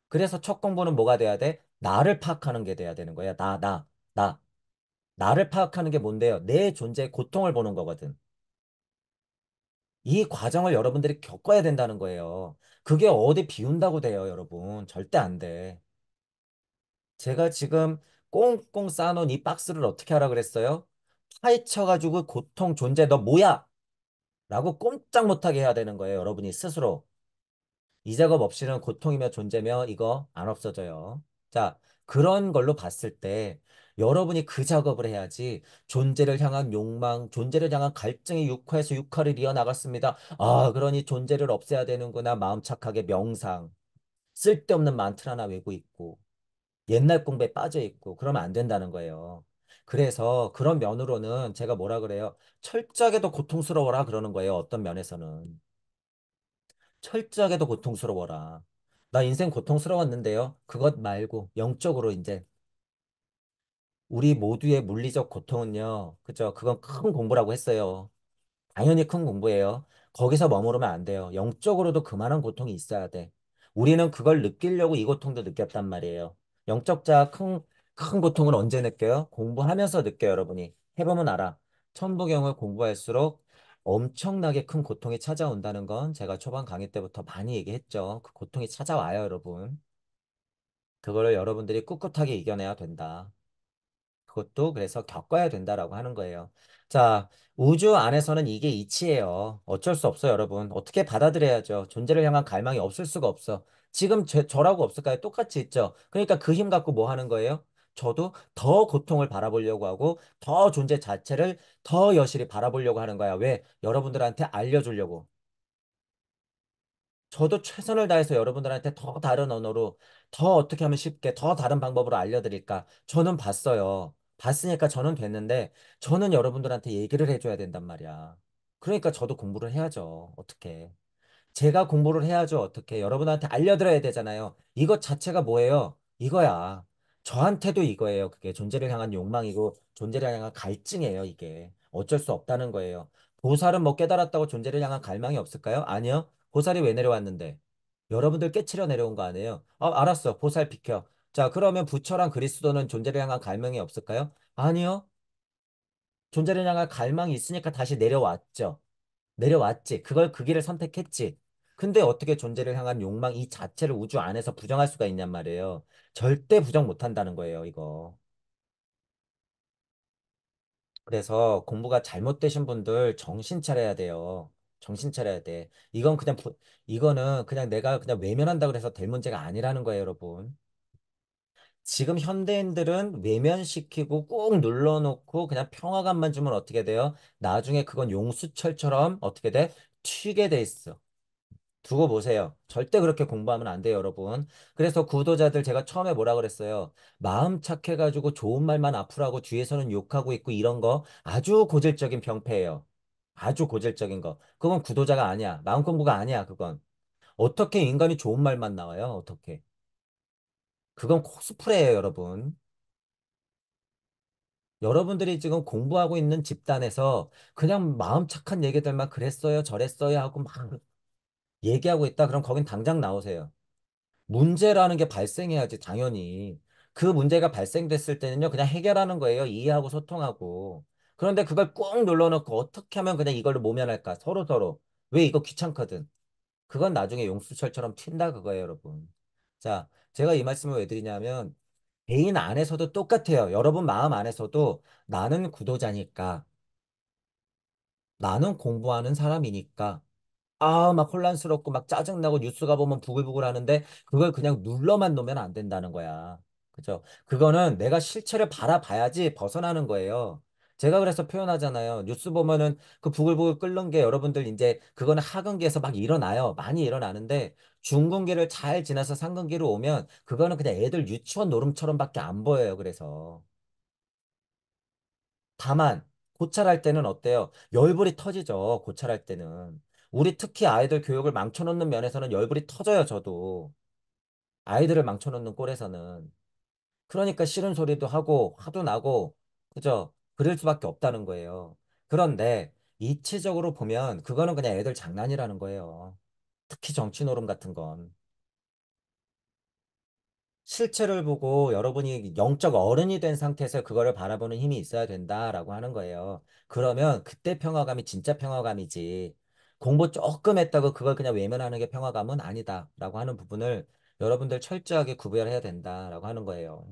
그래서 첫 공부는 뭐가 돼야 돼? 나를 파악하는 게 돼야 되는 거야. 나. 나를 파악하는 게 뭔데요? 내 존재의 고통을 보는 거거든. 이 과정을 여러분들이 겪어야 된다는 거예요. 그게 어디 비운다고 돼요, 여러분. 절대 안 돼. 제가 지금 꽁꽁 싸놓은 이 박스를 어떻게 하라 그랬어요? 파헤쳐가지고 고통 존재 너 뭐야? 라고 꼼짝 못하게 해야 되는 거예요, 여러분이 스스로. 이 작업 없이는 고통이며 존재며 이거 안 없어져요. 자, 그런 걸로 봤을 때 여러분이 그 작업을 해야지 존재를 향한 욕망, 존재를 향한 갈증이 육화에서 육화를 이어나갔습니다. 아, 그러니 존재를 없애야 되는구나. 마음 착하게 명상. 쓸데없는 만트라 하나 외고 있고 옛날 공부에 빠져 있고 그러면 안 된다는 거예요. 그래서 그런 면으로는 제가 뭐라 그래요? 철저하게도 고통스러워라 그러는 거예요. 어떤 면에서는. 철저하게도 고통스러워라. 나 인생 고통스러웠는데요. 그것 말고 영적으로 이제 우리 모두의 물리적 고통은요. 그죠? 그건 큰 공부라고 했어요. 당연히 큰 공부예요. 거기서 머무르면 안 돼요. 영적으로도 그만한 고통이 있어야 돼. 우리는 그걸 느끼려고 이 고통도 느꼈단 말이에요. 영적자 큰 고통을 언제 느껴요? 공부하면서 느껴요, 여러분이. 해보면 알아. 천부경을 공부할수록 엄청나게 큰 고통이 찾아온다는 건 제가 초반 강의 때부터 많이 얘기했죠. 그 고통이 찾아와요, 여러분. 그거를 여러분들이 꿋꿋하게 이겨내야 된다. 그것도 그래서 겪어야 된다라고 하는 거예요. 자, 우주 안에서는 이게 이치예요. 어쩔 수 없어요, 여러분. 어떻게 받아들여야죠. 존재를 향한 갈망이 없을 수가 없어. 지금 저라고 없을까요? 똑같이 있죠. 그러니까 그 힘 갖고 뭐 하는 거예요? 저도 더 고통을 바라보려고 하고 더 존재 자체를 더 여실히 바라보려고 하는 거야. 왜? 여러분들한테 알려주려고. 저도 최선을 다해서 여러분들한테 더 다른 언어로, 더 어떻게 하면 쉽게, 더 다른 방법으로 알려드릴까? 저는 봤어요. 봤으니까 저는 됐는데, 저는 여러분들한테 얘기를 해줘야 된단 말이야. 그러니까 저도 공부를 해야죠. 어떻게. 제가 공부를 해야죠. 어떻게. 여러분한테 알려드려야 되잖아요. 이것 자체가 뭐예요? 이거야. 저한테도 이거예요. 그게 존재를 향한 욕망이고, 존재를 향한 갈증이에요. 이게. 어쩔 수 없다는 거예요. 보살은 뭐 깨달았다고 존재를 향한 갈망이 없을까요? 아니요. 보살이 왜 내려왔는데? 여러분들 깨치려 내려온 거 아니에요? 알았어. 보살 비켜. 자, 그러면 부처랑 그리스도는 존재를 향한 갈망이 없을까요? 아니요. 존재를 향한 갈망이 있으니까 다시 내려왔죠. 내려왔지. 그걸 그 길을 선택했지. 근데 어떻게 존재를 향한 욕망 이 자체를 우주 안에서 부정할 수가 있냔 말이에요. 절대 부정 못 한다는 거예요, 이거. 그래서 공부가 잘못되신 분들 정신 차려야 돼요. 정신 차려야 돼. 이거는 그냥 내가 그냥 외면한다 그래서 될 문제가 아니라는 거예요, 여러분. 지금 현대인들은 외면시키고 꾹 눌러놓고 그냥 평화감만 주면 어떻게 돼요? 나중에 그건 용수철처럼 어떻게 돼? 튀게 돼 있어. 두고 보세요. 절대 그렇게 공부하면 안 돼요, 여러분. 그래서 구도자들 제가 처음에 뭐라 그랬어요? 마음 착해가지고 좋은 말만 앞으라고 뒤에서는 욕하고 있고 이런 거 아주 고질적인 병폐예요. 아주 고질적인 거. 그건 구도자가 아니야. 마음 공부가 아니야, 그건. 어떻게 인간이 좋은 말만 나와요? 어떻게? 그건 코스프레예요, 여러분. 여러분들이 지금 공부하고 있는 집단에서 그냥 마음 착한 얘기들만 그랬어요, 저랬어요 하고 막 얘기하고 있다. 그럼 거긴 당장 나오세요. 문제라는 게 발생해야지, 당연히. 그 문제가 발생됐을 때는요, 그냥 해결하는 거예요. 이해하고 소통하고. 그런데 그걸 꾹 눌러놓고 어떻게 하면 그냥 이걸로 모면할까? 서로서로. 왜 이거 귀찮거든. 그건 나중에 용수철처럼 튄다 그거예요, 여러분. 자, 제가 이 말씀을 왜 드리냐면, 개인 안에서도 똑같아요. 여러분 마음 안에서도 나는 구도자니까, 나는 공부하는 사람이니까, 막 혼란스럽고 막 짜증나고 뉴스가 보면 부글부글 하는데 그걸 그냥 눌러만 놓으면 안 된다는 거야. 그죠? 그거는 내가 실체를 바라봐야지 벗어나는 거예요. 제가 그래서 표현하잖아요. 뉴스 보면은 그 부글부글 끓는 게 여러분들 이제 그거는 하근기에서 막 일어나요. 많이 일어나는데 중근기를 잘 지나서 상근기로 오면 그거는 그냥 애들 유치원 노름처럼밖에 안 보여요. 그래서. 다만 고찰할 때는 어때요? 열불이 터지죠. 고찰할 때는. 우리 특히 아이들 교육을 망쳐놓는 면에서는 열불이 터져요. 저도. 아이들을 망쳐놓는 꼴에서는. 그러니까 싫은 소리도 하고 화도 나고 그죠? 그럴 수밖에 없다는 거예요. 그런데 이치적으로 보면 그거는 그냥 애들 장난이라는 거예요. 특히 정치 노름 같은 건. 실체를 보고 여러분이 영적 어른이 된 상태에서 그거를 바라보는 힘이 있어야 된다라고 하는 거예요. 그러면 그때 평화감이 진짜 평화감이지. 공부 조금 했다고 그걸 그냥 외면하는 게 평화감은 아니다라고 하는 부분을 여러분들 철저하게 구별해야 된다라고 하는 거예요.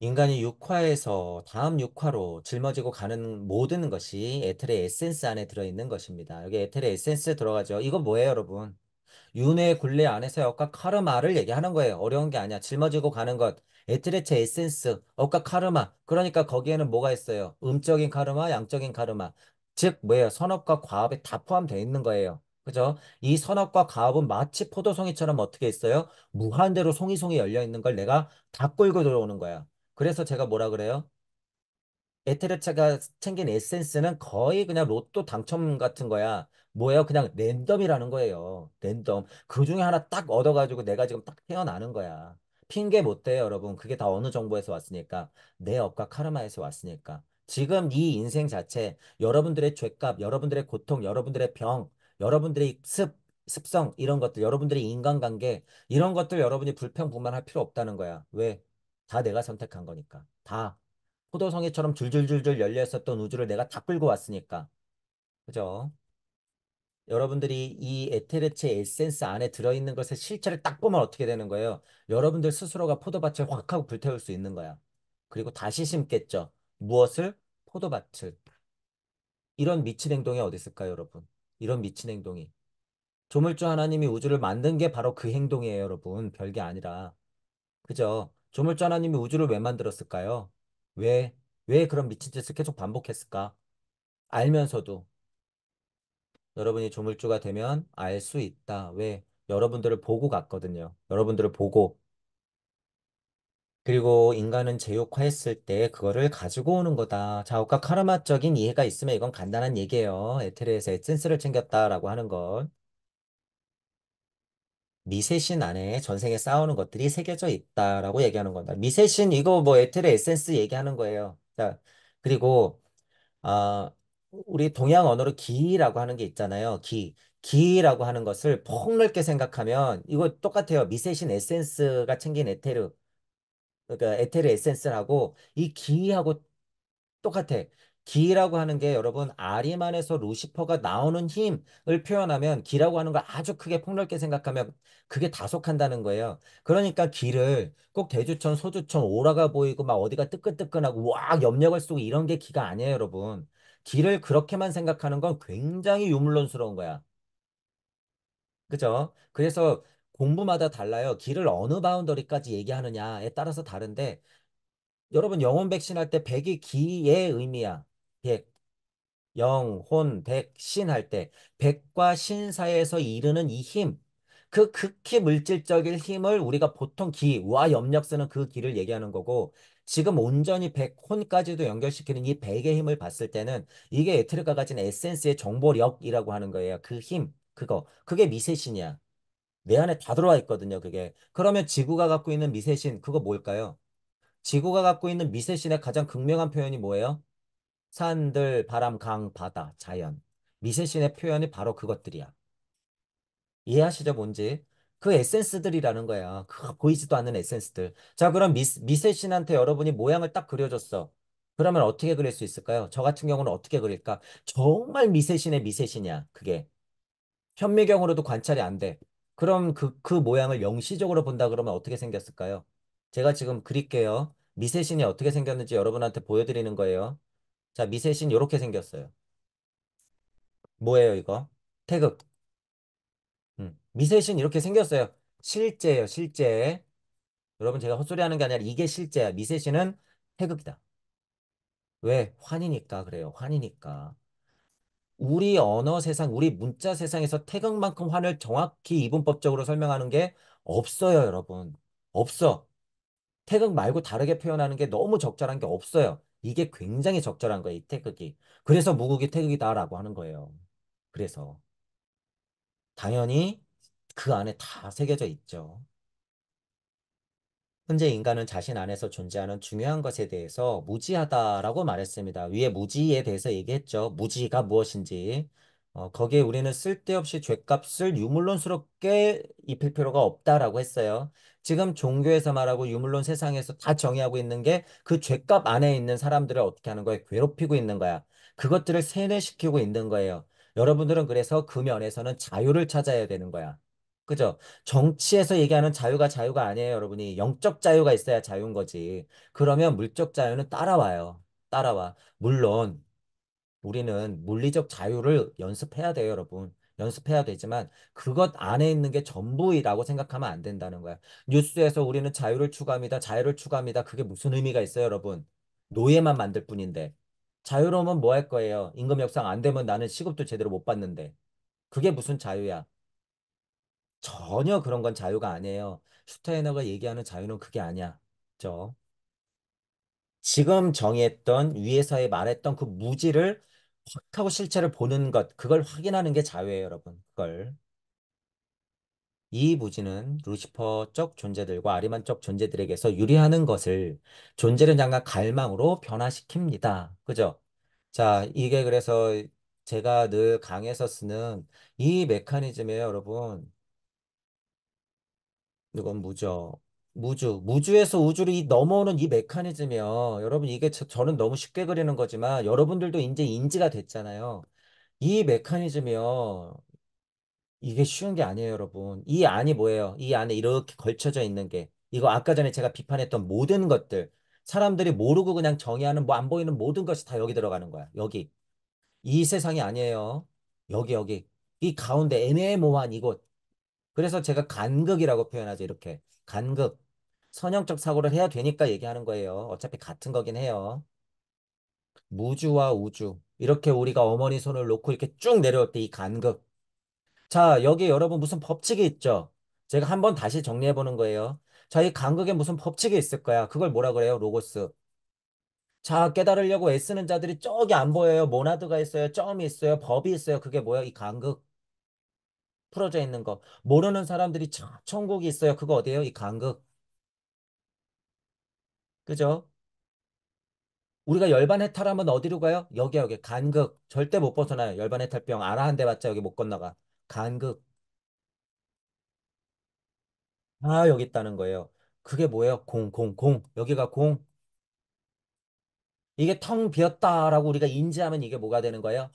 인간이 육화에서 다음 육화로 짊어지고 가는 모든 것이 에텔의 에센스 안에 들어있는 것입니다. 여기 에텔의 에센스 들어가죠. 이거 뭐예요, 여러분? 윤회 굴레 안에서 역과 카르마를 얘기하는 거예요. 어려운 게 아니야. 짊어지고 가는 것. 에트레체 에센스, 억과 카르마. 그러니까 거기에는 뭐가 있어요? 음적인 카르마, 양적인 카르마. 즉, 뭐예요? 선업과 과업이 다 포함되어 있는 거예요. 그죠? 이 선업과 과업은 마치 포도송이처럼 어떻게 있어요? 무한대로 송이송이 열려 있는 걸 내가 다 끌고 들어오는 거야. 그래서 제가 뭐라 그래요? 에테르차가 챙긴 에센스는 거의 그냥 로또 당첨 같은 거야. 뭐예요? 그냥 랜덤이라는 거예요. 랜덤. 그 중에 하나 딱 얻어가지고 내가 지금 딱 태어나는 거야. 핑계 못 대요, 여러분. 그게 다 어느 정보에서 왔으니까. 내 업과 카르마에서 왔으니까. 지금 이 인생 자체, 여러분들의 죄값, 여러분들의 고통, 여러분들의 병, 여러분들의 습성, 이런 것들, 여러분들의 인간관계, 이런 것들 여러분이 불평불만할 필요 없다는 거야. 왜? 다 내가 선택한 거니까. 다. 포도송이처럼 줄줄줄줄 열려 있었던 우주를 내가 다 끌고 왔으니까. 그죠? 여러분들이 이 에테르체 에센스 안에 들어있는 것의 실체를 딱 보면 어떻게 되는 거예요? 여러분들 스스로가 포도밭을 확 하고 불태울 수 있는 거야. 그리고 다시 심겠죠. 무엇을? 포도밭을. 이런 미친 행동이 어디 있을까요, 여러분? 이런 미친 행동이. 조물주 하나님이 우주를 만든 게 바로 그 행동이에요, 여러분. 별게 아니라. 그죠? 조물주 하나님이 우주를 왜 만들었을까요? 왜? 왜 그런 미친 짓을 계속 반복했을까? 알면서도 여러분이 조물주가 되면 알 수 있다. 왜? 여러분들을 보고 갔거든요. 여러분들을 보고. 그리고 인간은 제육화했을 때 그거를 가지고 오는 거다. 자욱과 카르마적인 이해가 있으면 이건 간단한 얘기예요. 에테르에서 에센스를 챙겼다라고 하는 것. 미세신 안에 전생에 쌓아오는 것들이 새겨져 있다라고 얘기하는 겁니다. 미세신 이거 뭐 에테르 에센스 얘기하는 거예요. 자, 그리고 우리 동양 언어로 기라고 하는 게 있잖아요. 기. 기라고 하는 것을 폭넓게 생각하면 이거 똑같아요. 미세신 에센스가 챙긴 에테르, 그러니까 에테르 에센스하고 이 기하고 똑같아. 기라고 하는 게 여러분 아리만에서 루시퍼가 나오는 힘을 표현하면 기라고 하는 걸 아주 크게 폭넓게 생각하면 그게 다속한다는 거예요. 그러니까 기를 꼭 대주천, 소주천, 오라가 보이고 막 어디가 뜨끈뜨끈하고 와 염력을 쏘고 이런 게 기가 아니에요, 여러분. 기를 그렇게만 생각하는 건 굉장히 유물론스러운 거야. 그죠? 그래서 공부마다 달라요. 기를 어느 바운더리까지 얘기하느냐에 따라서 다른데 여러분 영혼 백신 할 때 백이 기의 의미야. 백. 영, 혼, 백, 신 할 때 백과 신 사이에서 이르는 이 힘, 그 극히 물질적인 힘을 우리가 보통 기, 와 염력 쓰는 그 기를 얘기하는 거고 지금 온전히 백, 혼까지도 연결시키는 이 백의 힘을 봤을 때는 이게 에트르가 가진 에센스의 정보력이라고 하는 거예요. 그 힘, 그거. 그게 미세신이야. 내 안에 다 들어와 있거든요, 그게. 그러면 지구가 갖고 있는 미세신, 그거 뭘까요? 지구가 갖고 있는 미세신의 가장 극명한 표현이 뭐예요? 산들, 바람, 강, 바다, 자연. 미세신의 표현이 바로 그것들이야. 이해하시죠, 뭔지? 그 에센스들이라는 거야. 그 보이지도 않는 에센스들. 자, 그럼 미세신한테 여러분이 모양을 딱 그려줬어. 그러면 어떻게 그릴 수 있을까요? 저 같은 경우는 어떻게 그릴까? 정말 미세신의 미세신이야, 그게. 현미경으로도 관찰이 안 돼. 그럼 그 모양을 영시적으로 본다 그러면 어떻게 생겼을까요? 제가 지금 그릴게요. 미세신이 어떻게 생겼는지 여러분한테 보여드리는 거예요. 자, 미세신 이렇게 생겼어요. 뭐예요, 이거? 태극. 미세신 이렇게 생겼어요. 실제예요, 실제. 여러분, 제가 헛소리 하는 게 아니라 이게 실제야. 미세신은 태극이다. 왜? 환이니까 그래요. 환이니까. 우리 언어 세상, 우리 문자 세상에서 태극만큼 환을 정확히 이분법적으로 설명하는 게 없어요, 여러분. 없어. 태극 말고 다르게 표현하는 게 너무 적절한 게 없어요. 이게 굉장히 적절한 거예요, 이 태극이. 그래서 무국이 태극이다라고 하는 거예요. 그래서. 당연히 그 안에 다 새겨져 있죠. 현재 인간은 자신 안에서 존재하는 중요한 것에 대해서 무지하다라고 말했습니다. 위에 무지에 대해서 얘기했죠. 무지가 무엇인지. 거기에 우리는 쓸데없이 죗값을 유물론스럽게 입힐 필요가 없다라고 했어요. 지금 종교에서 말하고 유물론 세상에서 다 정의하고 있는 게 그 죗값 안에 있는 사람들을 어떻게 하는 거예요? 괴롭히고 있는 거야. 그것들을 세뇌시키고 있는 거예요. 여러분들은 그래서 그 면에서는 자유를 찾아야 되는 거야. 그죠? 정치에서 얘기하는 자유가 자유가 아니에요, 여러분이. 영적 자유가 있어야 자유인 거지. 그러면 물적 자유는 따라와요. 따라와. 물론 우리는 물리적 자유를 연습해야 돼요, 여러분. 연습해야 되지만 그것 안에 있는 게 전부라고 생각하면 안 된다는 거야. 뉴스에서 우리는 자유를 추구합니다. 자유를 추구합니다. 그게 무슨 의미가 있어요, 여러분? 노예만 만들 뿐인데. 자유로우면 뭐 할 거예요? 임금 협상 안 되면 나는 시급도 제대로 못 받는데. 그게 무슨 자유야? 전혀 그런 건 자유가 아니에요. 슈타이너가 얘기하는 자유는 그게 아니야. 저 지금 정의했던 위에서의 말했던 그 무지를 확 하고 실체를 보는 것, 그걸 확인하는 게 자유예요, 여러분. 그걸. 이 무지는 루시퍼적 존재들과 아리만적 존재들에게서 유리하는 것을 존재를 향한 갈망으로 변화시킵니다. 그죠? 자, 이게 그래서 제가 늘 강에서 쓰는 이 메커니즘이에요, 여러분. 이건 무죠. 무주에서 우주로 넘어오는 이 메커니즘이요. 여러분, 이게 저는 너무 쉽게 그리는 거지만, 여러분들도 이제 인지가 됐잖아요. 이 메커니즘이요. 이게 쉬운 게 아니에요, 여러분. 이 안이 뭐예요? 이 안에 이렇게 걸쳐져 있는 게. 이거 아까 전에 제가 비판했던 모든 것들. 사람들이 모르고 그냥 정의하는 뭐 안 보이는 모든 것이 다 여기 들어가는 거야. 여기. 이 세상이 아니에요. 여기. 이 가운데 애매모호한 이곳. 그래서 제가 간극이라고 표현하죠. 이렇게. 간극. 선형적 사고를 해야 되니까 얘기하는 거예요. 어차피 같은 거긴 해요. 무주와 우주. 이렇게 우리가 어머니 손을 놓고 이렇게 쭉 내려올 때 이 간극. 자, 여기 여러분 무슨 법칙이 있죠? 제가 한번 다시 정리해 보는 거예요. 자, 이 간극에 무슨 법칙이 있을 거야. 그걸 뭐라 그래요? 로고스. 자, 깨달으려고 애쓰는 자들이 저기 안 보여요. 모나드가 있어요. 점이 있어요. 법이 있어요. 그게 뭐야? 이 간극. 풀어져 있는 거. 모르는 사람들이 천국이 있어요. 그거 어디예요? 이 간극. 그죠? 우리가 열반 해탈하면 어디로 가요? 여기 간극. 절대 못 벗어나요. 열반 해탈병 알아 한 대 맞자 여기 못 건너가. 간극. 아, 여기 있다는 거예요. 그게 뭐예요? 공. 여기가 공. 이게 텅 비었다라고 우리가 인지하면 이게 뭐가 되는 거예요?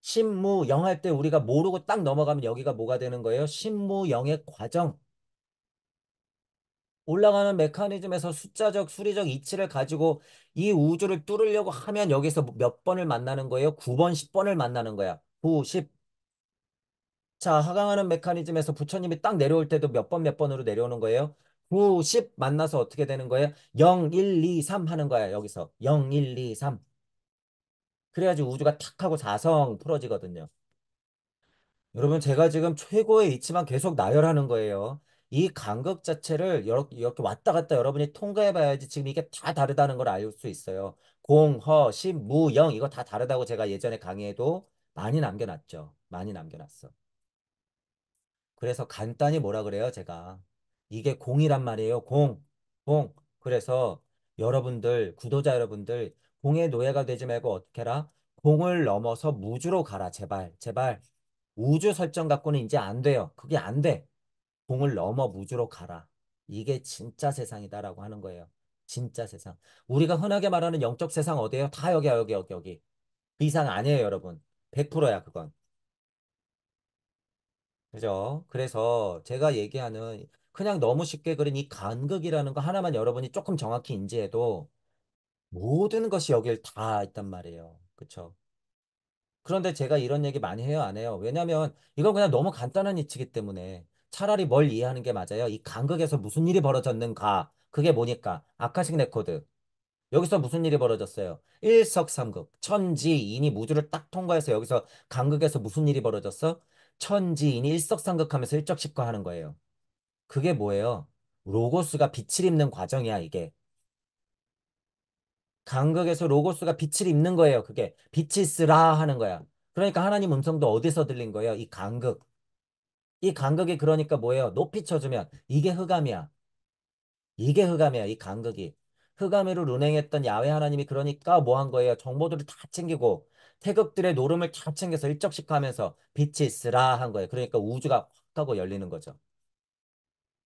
신무영 할 때 우리가 모르고 딱 넘어가면 여기가 뭐가 되는 거예요? 신무영의 과정. 올라가는 메커니즘에서 숫자적, 수리적 이치를 가지고 이 우주를 뚫으려고 하면 여기서 몇 번을 만나는 거예요? 9번, 10번을 만나는 거야. 9, 10. 자, 하강하는 메커니즘에서 부처님이 딱 내려올 때도 몇 번으로 내려오는 거예요? 9, 10 만나서 어떻게 되는 거예요? 0, 1, 2, 3 하는 거야, 여기서. 0, 1, 2, 3. 그래야지 우주가 탁 하고 사성 풀어지거든요. 여러분, 제가 지금 최고의 이치만 계속 나열하는 거예요. 이 간극 자체를 이렇게 왔다 갔다 여러분이 통과해 봐야지 지금 이게 다 다르다는 걸 알 수 있어요. 공, 허, 심, 무, 영 이거 다 다르다고 제가 예전에 강의에도 많이 남겨놨죠. 많이 남겨놨어. 그래서 간단히 뭐라 그래요, 제가. 이게 공이란 말이에요. 공. 그래서 여러분들, 구도자 여러분들, 공의 노예가 되지 말고 어떻게 해라? 공을 넘어서 무주로 가라, 제발, 제발. 우주 설정 갖고는 이제 안 돼요. 그게 안 돼. 공을 넘어 무주로 가라. 이게 진짜 세상이다라고 하는 거예요. 진짜 세상. 우리가 흔하게 말하는 영적 세상 어디예요? 다 여기야, 여기. 그 이상 아니에요, 여러분. 100%야, 그건. 그죠? 그래서 제가 얘기하는 그냥 너무 쉽게 그린 이 간극이라는 거 하나만 여러분이 조금 정확히 인지해도 모든 것이 여길 다 있단 말이에요. 그쵸? 그런데 제가 이런 얘기 많이 해요, 안 해요? 왜냐면 이건 그냥 너무 간단한 이치기 때문에 차라리 뭘 이해하는 게 맞아요. 이 간극에서 무슨 일이 벌어졌는가? 그게 뭐니까? 아카식 레코드. 여기서 무슨 일이 벌어졌어요? 일석삼극. 천지인이 무주를 딱 통과해서 여기서 간극에서 무슨 일이 벌어졌어? 천지인이 일석삼극하면서 일적십과하는 거예요. 그게 뭐예요? 로고스가 빛을 입는 과정이야, 이게. 간극에서 로고스가 빛을 입는 거예요. 그게 빛이 쓰라 하는 거야. 그러니까 하나님 음성도 어디서 들린 거예요? 이 간극. 이 간극이 그러니까 뭐예요? 높이 쳐주면 이게 흑암이야. 이게 흑암이야. 이 간극이. 흑암으로 운행했던 야훼 하나님이 그러니까 뭐 한 거예요? 정보들을 다 챙기고 태극들의 노름을 다 챙겨서 일적시하면서 빛이 쓰라 한 거예요. 그러니까 우주가 확 하고 열리는 거죠.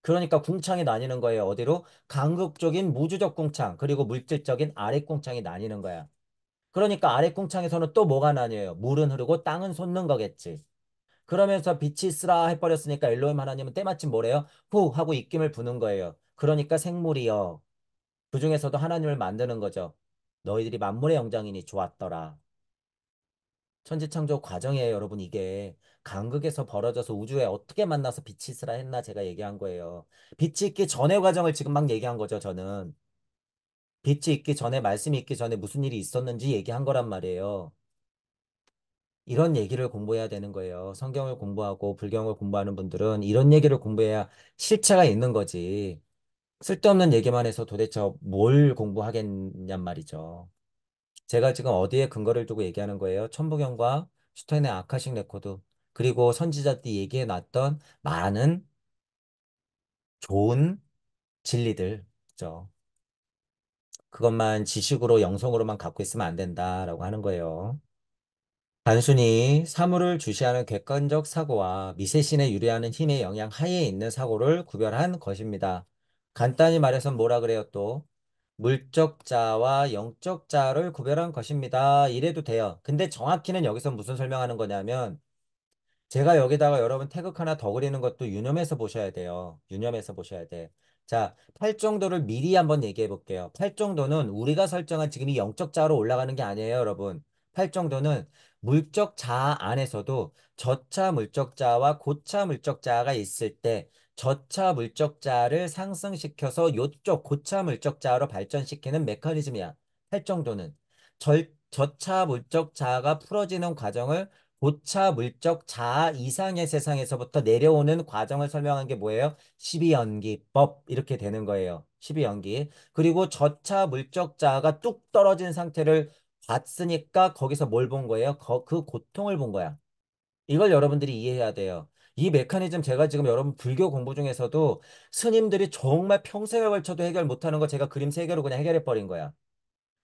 그러니까 궁창이 나뉘는 거예요. 어디로? 간극적인 무주적 궁창 그리고 물질적인 아래 궁창이 나뉘는 거야. 그러니까 아래 궁창에서는 또 뭐가 나뉘어요? 물은 흐르고 땅은 솟는 거겠지. 그러면서 빛이 쓰라 해버렸으니까 엘로힘 하나님은 때마침 뭐래요? 후 하고 입김을 부는 거예요. 그러니까 생물이여. 그 중에서도 하나님을 만드는 거죠. 너희들이 만물의 영장이니 좋았더라. 천지창조 과정이에요, 여러분. 이게 간극에서 벌어져서 우주에 어떻게 만나서 빛이 있으라 했나 제가 얘기한 거예요. 빛이 있기 전의 과정을 지금 막 얘기한 거죠, 저는. 빛이 있기 전에, 말씀이 있기 전에 무슨 일이 있었는지 얘기한 거란 말이에요. 이런 얘기를 공부해야 되는 거예요. 성경을 공부하고 불경을 공부하는 분들은 이런 얘기를 공부해야 실체가 있는 거지. 쓸데없는 얘기만 해서 도대체 뭘 공부하겠냔 말이죠. 제가 지금 어디에 근거를 두고 얘기하는 거예요? 천부경과 슈타인의 아카식 레코드 그리고 선지자들이 얘기해 놨던 많은 좋은 진리들 죠. 그것만 지식으로 영성으로만 갖고 있으면 안 된다라고 하는 거예요. 단순히 사물을 주시하는 객관적 사고와 미세신에 유리하는 힘의 영향 하에 있는 사고를 구별한 것입니다. 간단히 말해서 뭐라 그래요 또? 물적 자와 영적 자를 구별한 것입니다. 이래도 돼요. 근데 정확히는 여기서 무슨 설명하는 거냐면 제가 여기다가 여러분 태극 하나 더 그리는 것도 유념해서 보셔야 돼요. 유념해서 보셔야 돼. 자, 8 정도를 미리 한번 얘기해 볼게요. 8 정도는 우리가 설정한 지금 이 영적 자로 올라가는 게 아니에요, 여러분. 8 정도는 물적 자 안에서도 저차 물적 자와 고차 물적 자가 있을 때 저차 물적 자를 상승시켜서 요쪽 고차 물적 자로 발전시키는 메커니즘이야. 8 정도는. 저차 물적 자가 풀어지는 과정을 고차 물적 자아 이상의 세상에서부터 내려오는 과정을 설명한 게 뭐예요? 12연기법 이렇게 되는 거예요. 12연기. 그리고 저차 물적 자아가 뚝 떨어진 상태를 봤으니까 거기서 뭘 본 거예요? 그 고통을 본 거야. 이걸 여러분들이 이해해야 돼요. 이 메커니즘 제가 지금 여러분 불교 공부 중에서도 스님들이 정말 평생을 걸쳐도 해결 못하는 거 제가 그림 세 개로 그냥 해결해 버린 거야.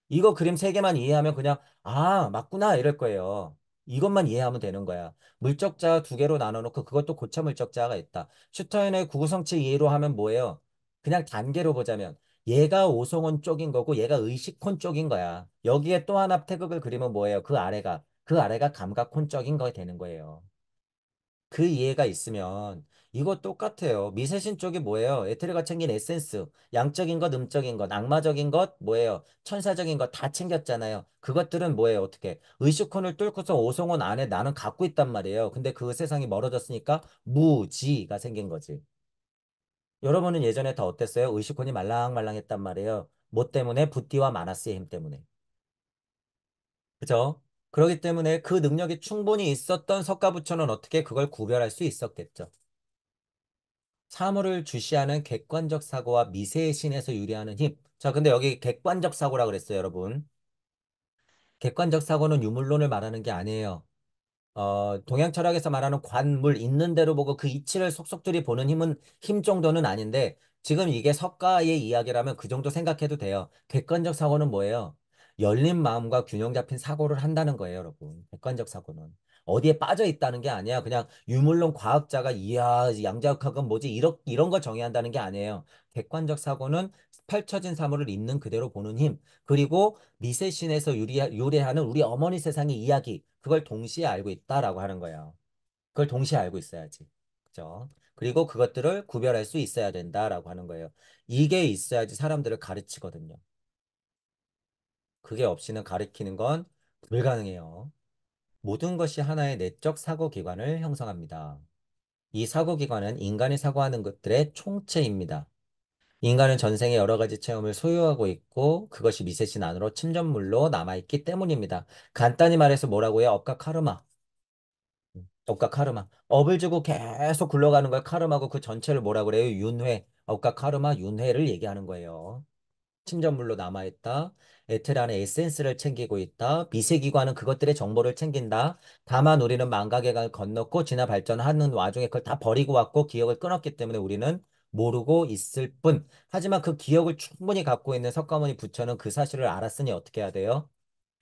이거 그림 세 개만 이해하면 그냥 아 맞구나 이럴 거예요. 이것만 이해하면 되는 거야. 물적자 두 개로 나눠놓고 그것도 고차 물적자가 있다. 슈타인의 구구성치 이해로 하면 뭐예요? 그냥 단계로 보자면 얘가 오송원 쪽인 거고 얘가 의식혼 쪽인 거야. 여기에 또 하나 태극을 그리면 뭐예요? 그 아래가 감각혼 쪽인 거 되는 거예요. 그 이해가 있으면 이거 똑같아요. 미세신 쪽이 뭐예요? 에테르가 챙긴 에센스, 양적인 것, 음적인 것, 악마적인 것, 뭐예요? 천사적인 것 다 챙겼잖아요. 그것들은 뭐예요? 어떻게? 의식혼을 뚫고서 오송혼 안에 나는 갖고 있단 말이에요. 근데 그 세상이 멀어졌으니까 무지가 생긴 거지. 여러분은 예전에 더 어땠어요? 의식혼이 말랑말랑했단 말이에요. 뭐 때문에? 붓디와 마나스의 힘 때문에. 그죠? 그렇기 때문에 그 능력이 충분히 있었던 석가부처는 어떻게 그걸 구별할 수 있었겠죠. 사물을 주시하는 객관적 사고와 미세의 신에서 유래하는 힘. 자, 근데 여기 객관적 사고라 그랬어요, 여러분. 객관적 사고는 유물론을 말하는 게 아니에요. 동양 철학에서 말하는 관물 있는 대로 보고 그 이치를 속속들이 보는 힘 정도는 아닌데 지금 이게 석가의 이야기라면 그 정도 생각해도 돼요. 객관적 사고는 뭐예요? 열린 마음과 균형 잡힌 사고를 한다는 거예요, 여러분. 객관적 사고는. 어디에 빠져 있다는 게 아니야. 그냥 유물론 과학자가 이야, 양자역학은 뭐지? 이런 걸 정의한다는 게 아니에요. 객관적 사고는 펼쳐진 사물을 있는 그대로 보는 힘. 그리고 미세신에서 유래하는 우리 어머니 세상의 이야기, 그걸 동시에 알고 있다라고 하는 거예요. 그걸 동시에 알고 있어야지. 그죠? 그리고 그것들을 구별할 수 있어야 된다라고 하는 거예요. 이게 있어야지 사람들을 가르치거든요. 그게 없이는 가르치는 건 불가능해요. 모든 것이 하나의 내적 사고기관을 형성합니다. 이 사고기관은 인간이 사고하는 것들의 총체입니다. 인간은 전생에 여러 가지 체험을 소유하고 있고 그것이 미세신 안으로 침전물로 남아있기 때문입니다. 간단히 말해서 뭐라고요? 업과 카르마. 업과 카르마. 업을 주고 계속 굴러가는 걸 카르마고 그 전체를 뭐라 그래요? 윤회. 업과 카르마, 윤회를 얘기하는 거예요. 침전물로 남아있다. 에테르 안에 에센스를 챙기고 있다. 미세기관은 그것들의 정보를 챙긴다. 다만 우리는 망각의 건넜고 진화 발전하는 와중에 그걸 다 버리고 왔고 기억을 끊었기 때문에 우리는 모르고 있을 뿐. 하지만 그 기억을 충분히 갖고 있는 석가모니 부처는 그 사실을 알았으니 어떻게 해야 돼요?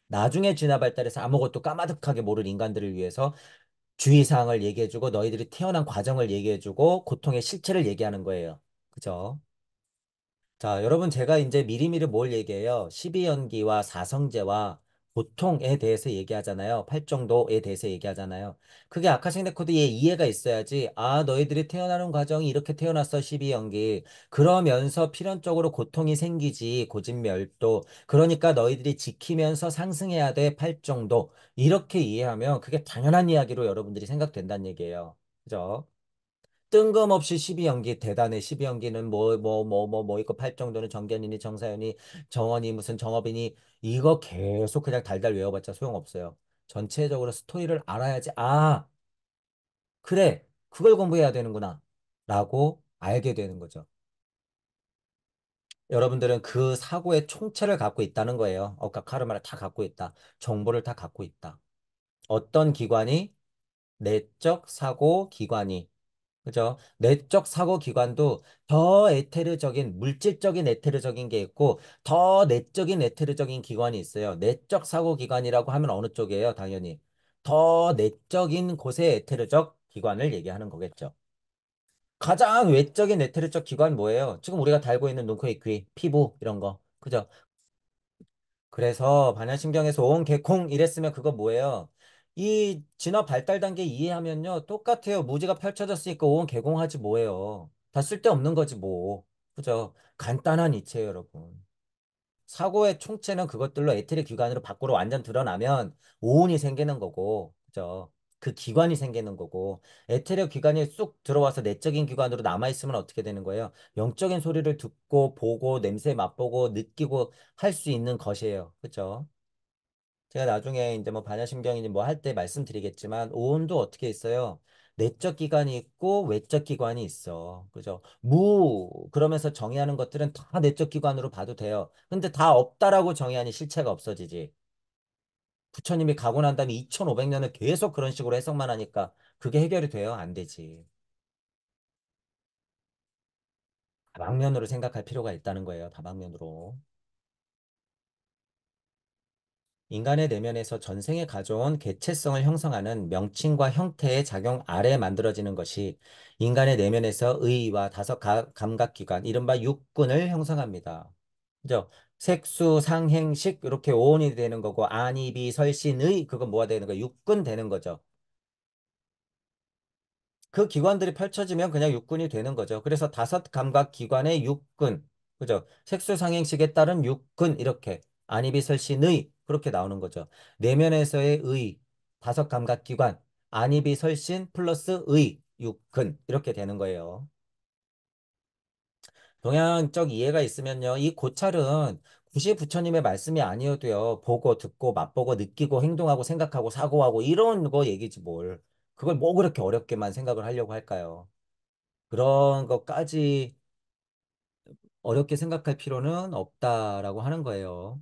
나중에 진화 발달해서 아무것도 까마득하게 모를 인간들을 위해서 주의사항을 얘기해주고 너희들이 태어난 과정을 얘기해주고 고통의 실체를 얘기하는 거예요. 그죠? 자, 여러분 제가 이제 미리미리 뭘 얘기해요? 12연기와 사성제와 고통에 대해서 얘기하잖아요. 팔정도에 대해서 얘기하잖아요. 그게 아카식 레코드에 이해가 있어야지. 아, 너희들이 태어나는 과정이 이렇게 태어났어, 12연기. 그러면서 필연적으로 고통이 생기지, 고진멸도. 그러니까 너희들이 지키면서 상승해야 돼, 팔정도. 이렇게 이해하면 그게 당연한 이야기로 여러분들이 생각된다는 얘기예요. 그죠? 뜬금없이 12연기 대단해. 12연기는 뭐 있고 팔정도는 정견이니 정사연이 정원이 무슨 정업이니 이거 계속 그냥 달달 외워봤자 소용없어요. 전체적으로 스토리를 알아야지. 아, 그래. 그걸 공부해야 되는구나. 라고 알게 되는 거죠. 여러분들은 그 사고의 총체를 갖고 있다는 거예요. 어까 카르마를 다 갖고 있다. 정보를 다 갖고 있다. 어떤 기관이 내적 사고 기관이 그죠? 내적 사고 기관도 더 에테르적인, 물질적인 에테르적인 게 있고, 더 내적인 에테르적인 기관이 있어요. 내적 사고 기관이라고 하면 어느 쪽이에요? 당연히. 더 내적인 곳의 에테르적 기관을 얘기하는 거겠죠. 가장 외적인 에테르적 기관 뭐예요? 지금 우리가 달고 있는 눈, 코, 입, 귀, 피부, 이런 거. 그죠? 그래서 반야심경에서 온 개콩 이랬으면 그거 뭐예요? 이 진화 발달 단계 이해하면요. 똑같아요. 무지가 펼쳐졌으니까 온 개공하지 뭐예요. 다 쓸데없는 거지 뭐. 그죠? 간단한 이치예요, 여러분. 사고의 총체는 그것들로 에테르 기관으로 밖으로 완전 드러나면 오온이 생기는 거고. 그죠? 그 기관이 생기는 거고. 에테르 기관이 쑥 들어와서 내적인 기관으로 남아있으면 어떻게 되는 거예요? 영적인 소리를 듣고 보고 냄새 맛보고 느끼고 할 수 있는 것이에요. 그죠? 제가 나중에 이제 뭐 반야심경이니 뭐 할 때 말씀드리겠지만 오온도 어떻게 있어요? 내적 기관이 있고 외적 기관이 있어. 그죠? 그러면서 정의하는 것들은 다 내적 기관으로 봐도 돼요. 근데 다 없다라고 정의하니 실체가 없어지지. 부처님이 가고 난 다음에 2500년을 계속 그런 식으로 해석만 하니까 그게 해결이 돼요? 안 되지. 다방면으로 생각할 필요가 있다는 거예요. 다방면으로. 인간의 내면에서 전생에 가져온 개체성을 형성하는 명칭과 형태의 작용 아래 만들어지는 것이 인간의 내면에서 의와 다섯 감각기관, 이른바 육군을 형성합니다. 그죠? 색수, 상행식 이렇게 오온이 되는 거고 안이비, 설신의 그건 뭐가 되는 거예요? 육군 되는 거죠. 그 기관들이 펼쳐지면 그냥 육군이 되는 거죠. 그래서 다섯 감각 기관의 육군, 그죠? 색수상행식에 따른 육군 이렇게 안이비설신의 그렇게 나오는 거죠. 내면에서의 의, 다섯 감각 기관, 안이비설신 플러스 의, 육군 이렇게 되는 거예요. 동양적 이해가 있으면요, 이 고찰은 굳이 부처님의 말씀이 아니어도요, 보고 듣고 맛보고 느끼고 행동하고 생각하고 사고하고 이런 거 얘기지 뭘. 그걸 뭐 그렇게 어렵게만 생각을 하려고 할까요? 그런 것까지 어렵게 생각할 필요는 없다라고 하는 거예요.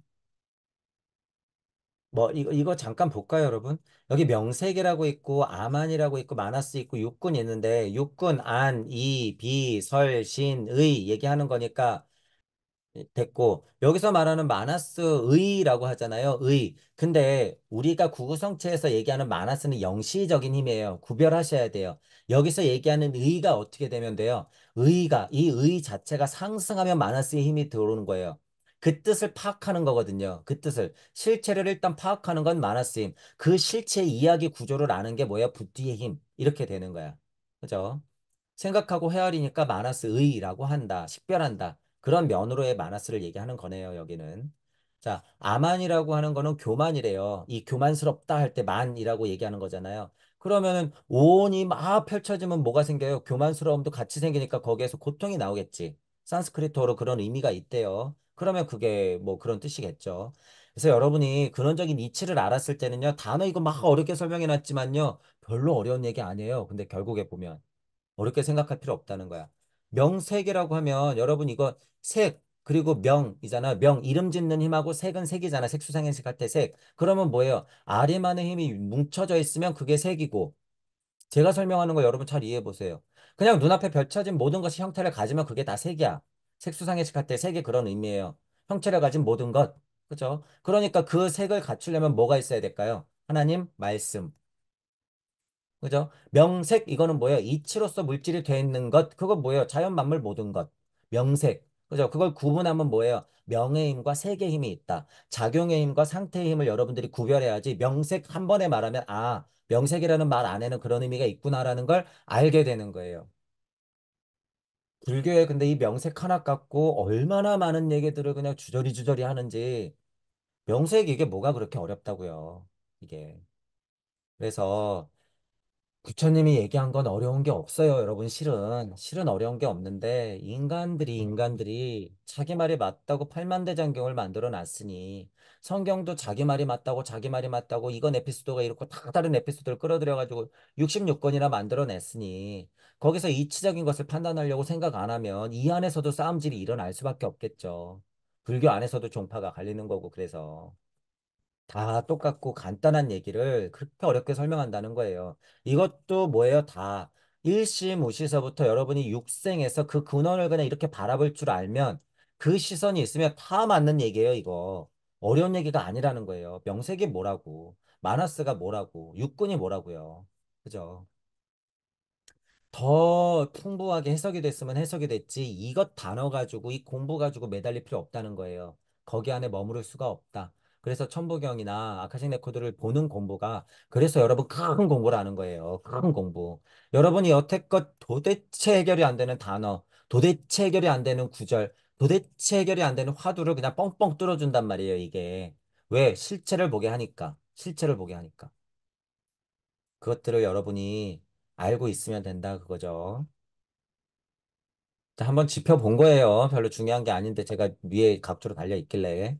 뭐, 이거 잠깐 볼까요, 여러분? 여기 명색이라고 있고, 아만이라고 있고, 마나스 있고, 육군이 있는데, 육군, 안, 이, 비, 설, 신, 의 얘기하는 거니까, 됐고 여기서 말하는 마나스의라고 하잖아요. 의. 근데 우리가 구구성체에서 얘기하는 마나스는 영시적인 힘이에요. 구별하셔야 돼요. 여기서 얘기하는 의가 어떻게 되면 돼요? 의가 이 의 자체가 상승하면 마나스의 힘이 들어오는 거예요. 그 뜻을 파악하는 거거든요. 그 뜻을 실체를 일단 파악하는 건 마나스 힘. 그 실체 이야기 구조를 아는 게 뭐예요? 부띠의 힘. 이렇게 되는 거야. 그죠? 생각하고 헤아리니까 마나스의라고 한다. 식별한다. 그런 면으로의 마나스를 얘기하는 거네요, 여기는. 자, 아만이라고 하는 거는 교만이래요. 이 교만스럽다 할 때 만이라고 얘기하는 거잖아요. 그러면은 오온이 막 펼쳐지면 뭐가 생겨요? 교만스러움도 같이 생기니까 거기에서 고통이 나오겠지. 산스크리트어로 그런 의미가 있대요. 그러면 그게 뭐 그런 뜻이겠죠. 그래서 여러분이 근원적인 이치를 알았을 때는요, 단어 이거 막 어렵게 설명해 놨지만요, 별로 어려운 얘기 아니에요. 근데 결국에 보면. 어렵게 생각할 필요 없다는 거야. 명색이라고 하면 여러분 이거 색 그리고 명이잖아. 명 이름 짓는 힘하고 색은 색이잖아. 색수상행식 할 때 색. 그러면 뭐예요? 아래만의 힘이 뭉쳐져 있으면 그게 색이고 제가 설명하는 거 여러분 잘 이해해 보세요. 그냥 눈앞에 펼쳐진 모든 것이 형태를 가지면 그게 다 색이야. 색수상행식 할 때 색이 그런 의미예요. 형체를 가진 모든 것. 그죠? 그러니까 그 색을 갖추려면 뭐가 있어야 될까요? 하나님 말씀. 그죠? 명색 이거는 뭐예요? 이치로서 물질이 돼 있는 것. 그거 뭐예요? 자연 만물 모든 것. 명색. 그죠? 그걸 구분하면 뭐예요? 명의 힘과 색의 힘이 있다. 작용의 힘과 상태의 힘을 여러분들이 구별해야지 명색 한 번에 말하면 아, 명색이라는 말 안에는 그런 의미가 있구나라는 걸 알게 되는 거예요. 불교에 근데 이 명색 하나 갖고 얼마나 많은 얘기들을 그냥 주저리주저리 하는지 명색 이게 뭐가 그렇게 어렵다고요. 이게. 그래서 부처님이 얘기한 건 어려운 게 없어요, 여러분. 실은 어려운 게 없는데, 인간들이 자기 말이 맞다고 팔만대장경을 만들어 놨으니, 성경도 자기 말이 맞다고, 자기 말이 맞다고, 이건 에피소드가 이렇고, 다 다른 에피소드를 끌어들여가지고 66권이나 만들어 냈으니, 거기서 이치적인 것을 판단하려고 생각 안 하면, 이 안에서도 싸움질이 일어날 수밖에 없겠죠. 불교 안에서도 종파가 갈리는 거고, 그래서. 다 똑같고 간단한 얘기를 그렇게 어렵게 설명한다는 거예요. 이것도 뭐예요? 다 일시무시서부터 여러분이 육생에서 그 근원을 그냥 이렇게 바라볼 줄 알면 그 시선이 있으면 다 맞는 얘기예요, 이거. 어려운 얘기가 아니라는 거예요. 명색이 뭐라고, 마나스가 뭐라고, 육군이 뭐라고요. 그죠? 더 풍부하게 해석이 됐으면 해석이 됐지 이것 단어 가지고 이 공부 가지고 매달릴 필요 없다는 거예요. 거기 안에 머무를 수가 없다. 그래서 천부경이나 아카식 레코드를 보는 공부가 그래서 여러분 큰 공부를 하는 거예요. 큰 공부. 여러분이 여태껏 도대체 해결이 안 되는 단어, 도대체 해결이 안 되는 구절, 도대체 해결이 안 되는 화두를 그냥 뻥뻥 뚫어준단 말이에요, 이게. 왜? 실체를 보게 하니까. 실체를 보게 하니까. 그것들을 여러분이 알고 있으면 된다, 그거죠. 자, 한번 지펴본 거예요. 별로 중요한 게 아닌데 제가 위에 각도로 달려 있길래.